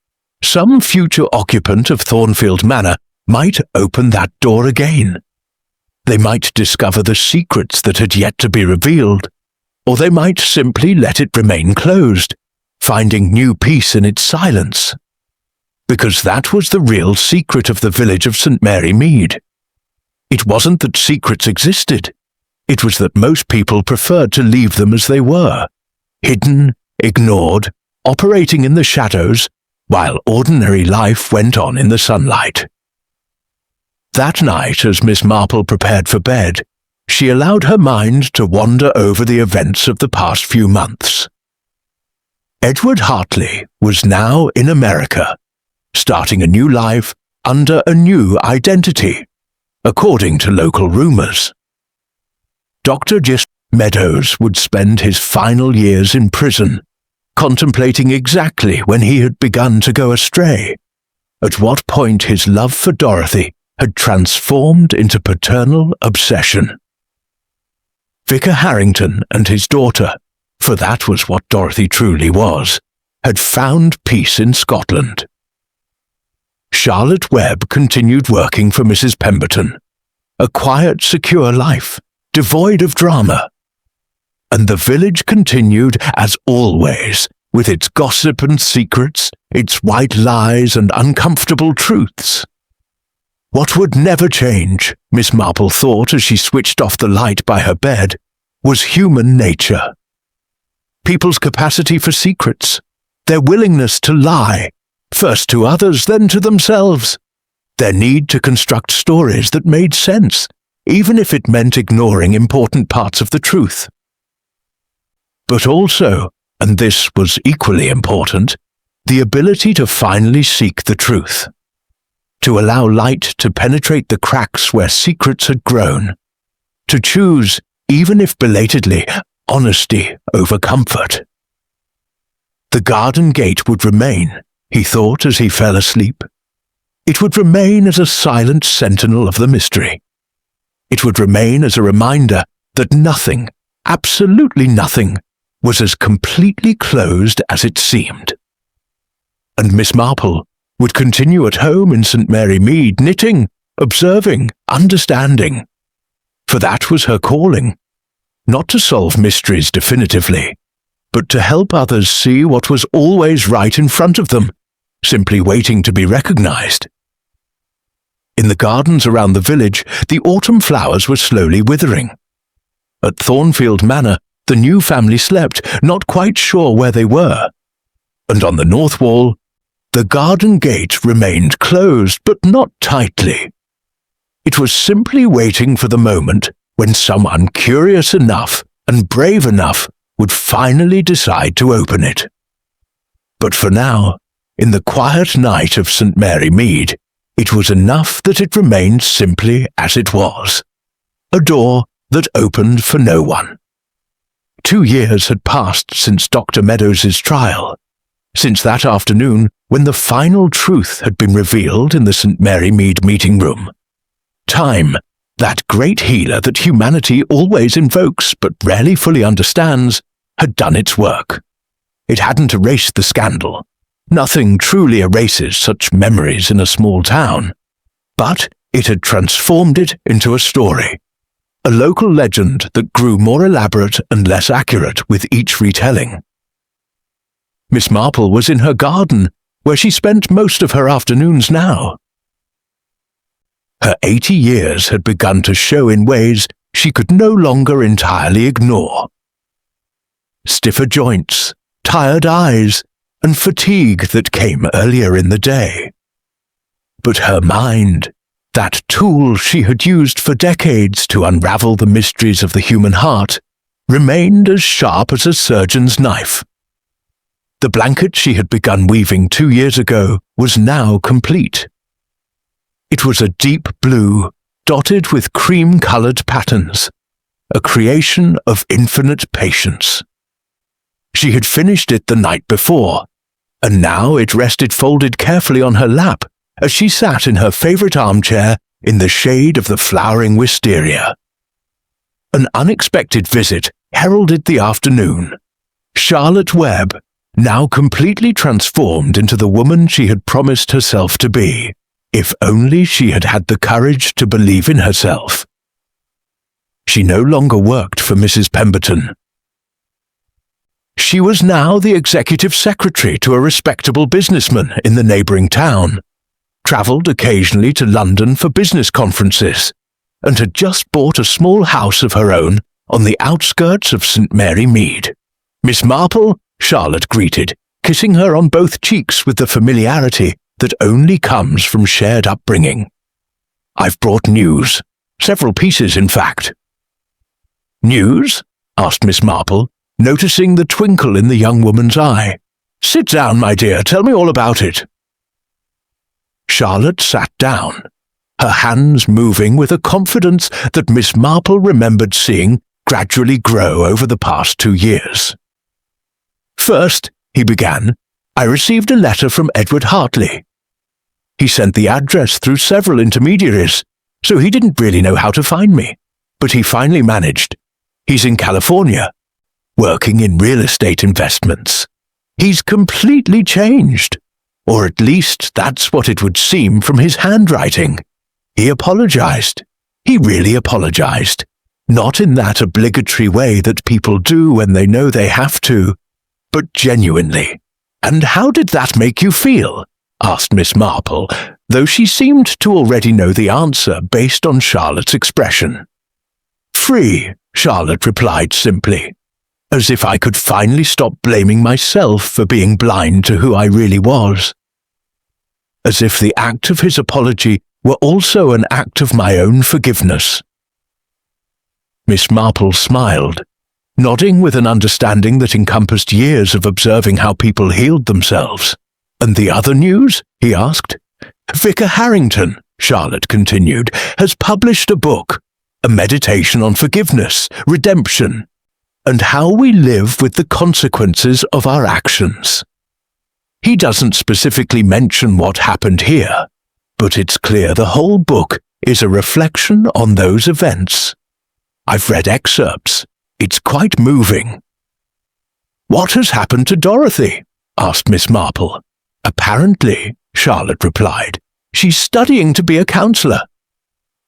some future occupant of Thornfield Manor might open that door again. They might discover the secrets that had yet to be revealed, or they might simply let it remain closed, finding new peace in its silence. Because that was the real secret of the village of St. Mary Mead. It wasn't that secrets existed. It was that most people preferred to leave them as they were, hidden, ignored, operating in the shadows, while ordinary life went on in the sunlight. That night, as Miss Marple prepared for bed, she allowed her mind to wander over the events of the past few months. Edward Hartley was now in America, starting a new life under a new identity, according to local rumors. Dr. Jasmine Meadows would spend his final years in prison, contemplating exactly when he had begun to go astray, at what point his love for Dorothy had transformed into paternal obsession. Vicar Harrington and his daughter, for that was what Dorothy truly was, had found peace in Scotland. Charlotte Webb continued working for Mrs. Pemberton, a quiet, secure life, devoid of drama. And the village continued as always, with its gossip and secrets, its white lies and uncomfortable truths. What would never change, Miss Marple thought as she switched off the light by her bed, was human nature. People's capacity for secrets, their willingness to lie, first to others, then to themselves, their need to construct stories that made sense, even if it meant ignoring important parts of the truth. But also, and this was equally important, the ability to finally seek the truth, to allow light to penetrate the cracks where secrets had grown, to choose, even if belatedly, honesty over comfort. The garden gate would remain, he thought as he fell asleep. It would remain as a silent sentinel of the mystery. It would remain as a reminder that nothing, absolutely nothing, was as completely closed as it seemed. And Miss Marple would continue at home in St. Mary Mead, knitting, observing, understanding. For that was her calling, not to solve mysteries definitively, but to help others see what was always right in front of them, simply waiting to be recognized. In the gardens around the village, the autumn flowers were slowly withering. At Thornfield Manor, the new family slept, not quite sure where they were. And on the north wall, the garden gate remained closed, but not tightly. It was simply waiting for the moment when someone curious enough and brave enough would finally decide to open it. But for now, in the quiet night of St. Mary Mead, it was enough that it remained simply as it was, a door that opened for no one. 2 years had passed since Dr. Meadows's trial, since that afternoon when the final truth had been revealed in the St. Mary Mead meeting room. Time, that great healer that humanity always invokes but rarely fully understands, had done its work. It hadn't erased the scandal. Nothing truly erases such memories in a small town. But it had transformed it into a story. A local legend that grew more elaborate and less accurate with each retelling. Miss Marple was in her garden, where she spent most of her afternoons now. Her 80 years had begun to show in ways she could no longer entirely ignore. Stiffer joints, tired eyes, and fatigue that came earlier in the day. But her mind, that tool she had used for decades to unravel the mysteries of the human heart, remained as sharp as a surgeon's knife. The blanket she had begun weaving 2 years ago was now complete. It was a deep blue, dotted with cream-colored patterns, a creation of infinite patience. She had finished it the night before, and now it rested folded carefully on her lap as she sat in her favorite armchair in the shade of the flowering wisteria. An unexpected visit heralded the afternoon. Charlotte Webb, now completely transformed into the woman she had promised herself to be, if only she had had the courage to believe in herself. She no longer worked for Mrs. Pemberton. She was now the executive secretary to a respectable businessman in the neighbouring town, travelled occasionally to London for business conferences, and had just bought a small house of her own on the outskirts of St. Mary Mead. "Miss Marple," Charlotte greeted, kissing her on both cheeks with the familiarity that only comes from shared upbringing. "I've brought news. Several pieces, in fact." "News?" asked Miss Marple, noticing the twinkle in the young woman's eye. "Sit down, my dear. Tell me all about it." Charlotte sat down, her hands moving with a confidence that Miss Marple remembered seeing gradually grow over the past 2 years. "First," he began, "I received a letter from Edward Hartley. He sent the address through several intermediaries, so he didn't really know how to find me, but he finally managed. He's in California, working in real estate investments. He's completely changed, or at least that's what it would seem from his handwriting. He apologized. He really apologized. Not in that obligatory way that people do when they know they have to, but genuinely." "And how did that make you feel?" asked Miss Marple, though she seemed to already know the answer based on Charlotte's expression. "Free," Charlotte replied simply, "as if I could finally stop blaming myself for being blind to who I really was. As if the act of his apology were also an act of my own forgiveness." Miss Marple smiled, nodding with an understanding that encompassed years of observing how people healed themselves. "And the other news?" he asked. "Vicar Harrington," Charlotte continued, "has published a book, a meditation on forgiveness, redemption, and how we live with the consequences of our actions. He doesn't specifically mention what happened here, but it's clear the whole book is a reflection on those events. I've read excerpts. It's quite moving." "What has happened to Dorothy?" asked Miss Marple. "Apparently," Charlotte replied, "she's studying to be a counselor.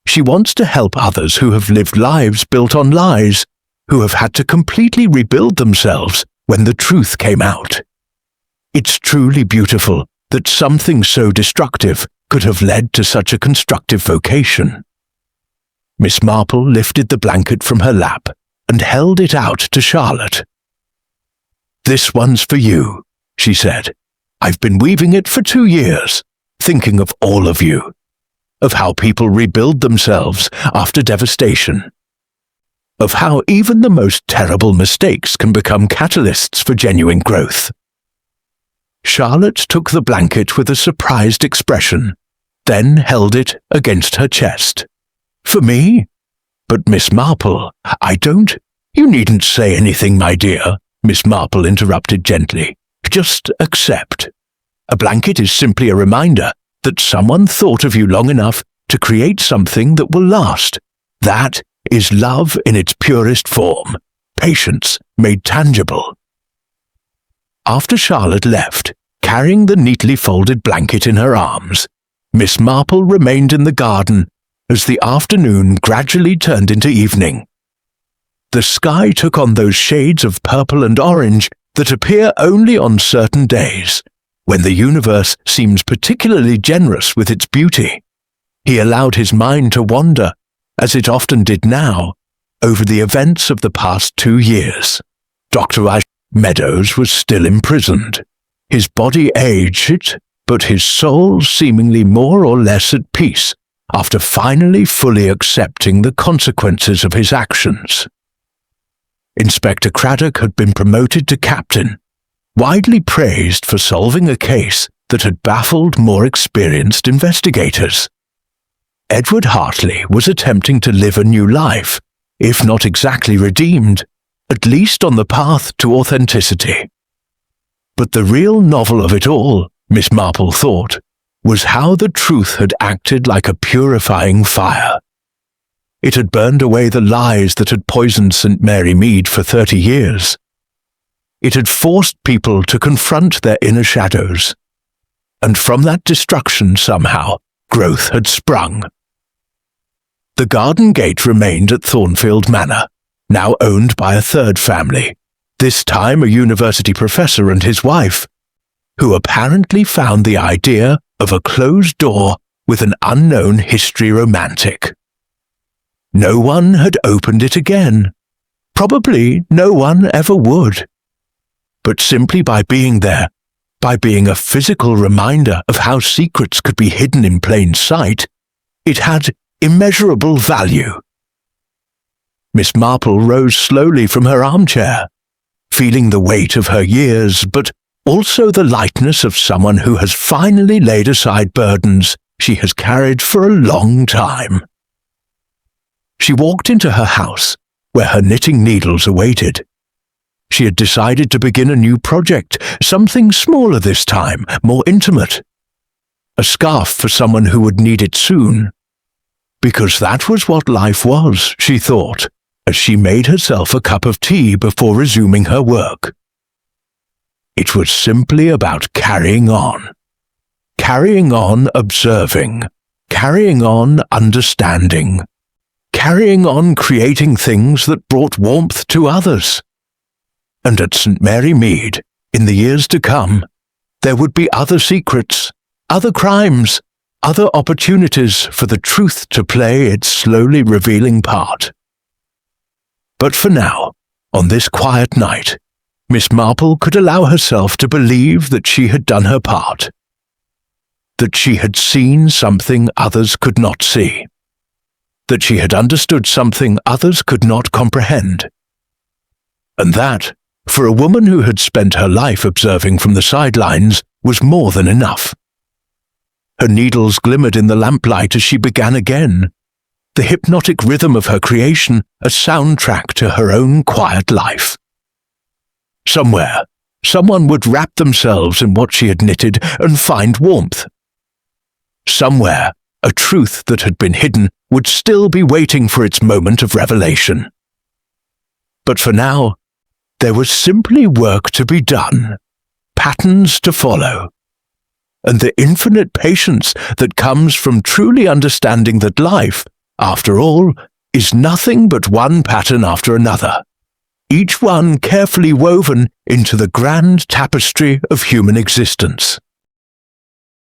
She wants to help others who have lived lives built on lies, who have had to completely rebuild themselves when the truth came out. It's truly beautiful that something so destructive could have led to such a constructive vocation." Miss Marple lifted the blanket from her lap and held it out to Charlotte. "This one's for you," she said. "I've been weaving it for 2 years, thinking of all of you, of how people rebuild themselves after devastation, of how even the most terrible mistakes can become catalysts for genuine growth." Charlotte took the blanket with a surprised expression, then held it against her chest. "For me? But Miss Marple, I don't—" "You needn't say anything, my dear," Miss Marple interrupted gently. "Just accept. A blanket is simply a reminder that someone thought of you long enough to create something that will last. That is love in its purest form, patience made tangible." After Charlotte left, carrying the neatly folded blanket in her arms, Miss Marple remained in the garden as the afternoon gradually turned into evening. The sky took on those shades of purple and orange that appear only on certain days, when the universe seems particularly generous with its beauty. He allowed his mind to wander, as it often did now, over the events of the past 2 years. Dr. Ash Meadows was still imprisoned. His body aged, but his soul seemingly more or less at peace after finally fully accepting the consequences of his actions. Inspector Craddock had been promoted to captain, widely praised for solving a case that had baffled more experienced investigators. Edward Hartley was attempting to live a new life, if not exactly redeemed, at least on the path to authenticity. But the real novel of it all, Miss Marple thought, was how the truth had acted like a purifying fire. It had burned away the lies that had poisoned St. Mary Mead for 30 years. It had forced people to confront their inner shadows. And from that destruction, somehow, growth had sprung. The garden gate remained at Thornfield Manor, now owned by a third family, this time a university professor and his wife, who apparently found the idea of a closed door with an unknown history romantic. No one had opened it again. Probably no one ever would. But simply by being there, by being a physical reminder of how secrets could be hidden in plain sight, it had immeasurable value. Miss Marple rose slowly from her armchair, feeling the weight of her years, but also the lightness of someone who has finally laid aside burdens she has carried for a long time. She walked into her house, where her knitting needles awaited. She had decided to begin a new project, something smaller this time, more intimate. A scarf for someone who would need it soon. Because that was what life was, she thought, as she made herself a cup of tea before resuming her work. It was simply about carrying on. Carrying on observing. Carrying on understanding. Carrying on creating things that brought warmth to others. And at St. Mary Mead, in the years to come, there would be other secrets, other crimes, other opportunities for the truth to play its slowly revealing part. But for now, on this quiet night, Miss Marple could allow herself to believe that she had done her part. That she had seen something others could not see. That she had understood something others could not comprehend. And that, for a woman who had spent her life observing from the sidelines, was more than enough. Her needles glimmered in the lamplight as she began again, the hypnotic rhythm of her creation a soundtrack to her own quiet life. Somewhere, someone would wrap themselves in what she had knitted and find warmth. Somewhere, a truth that had been hidden would still be waiting for its moment of revelation. But for now, there was simply work to be done, patterns to follow, and the infinite patience that comes from truly understanding that life, after all, is nothing but one pattern after another, each one carefully woven into the grand tapestry of human existence.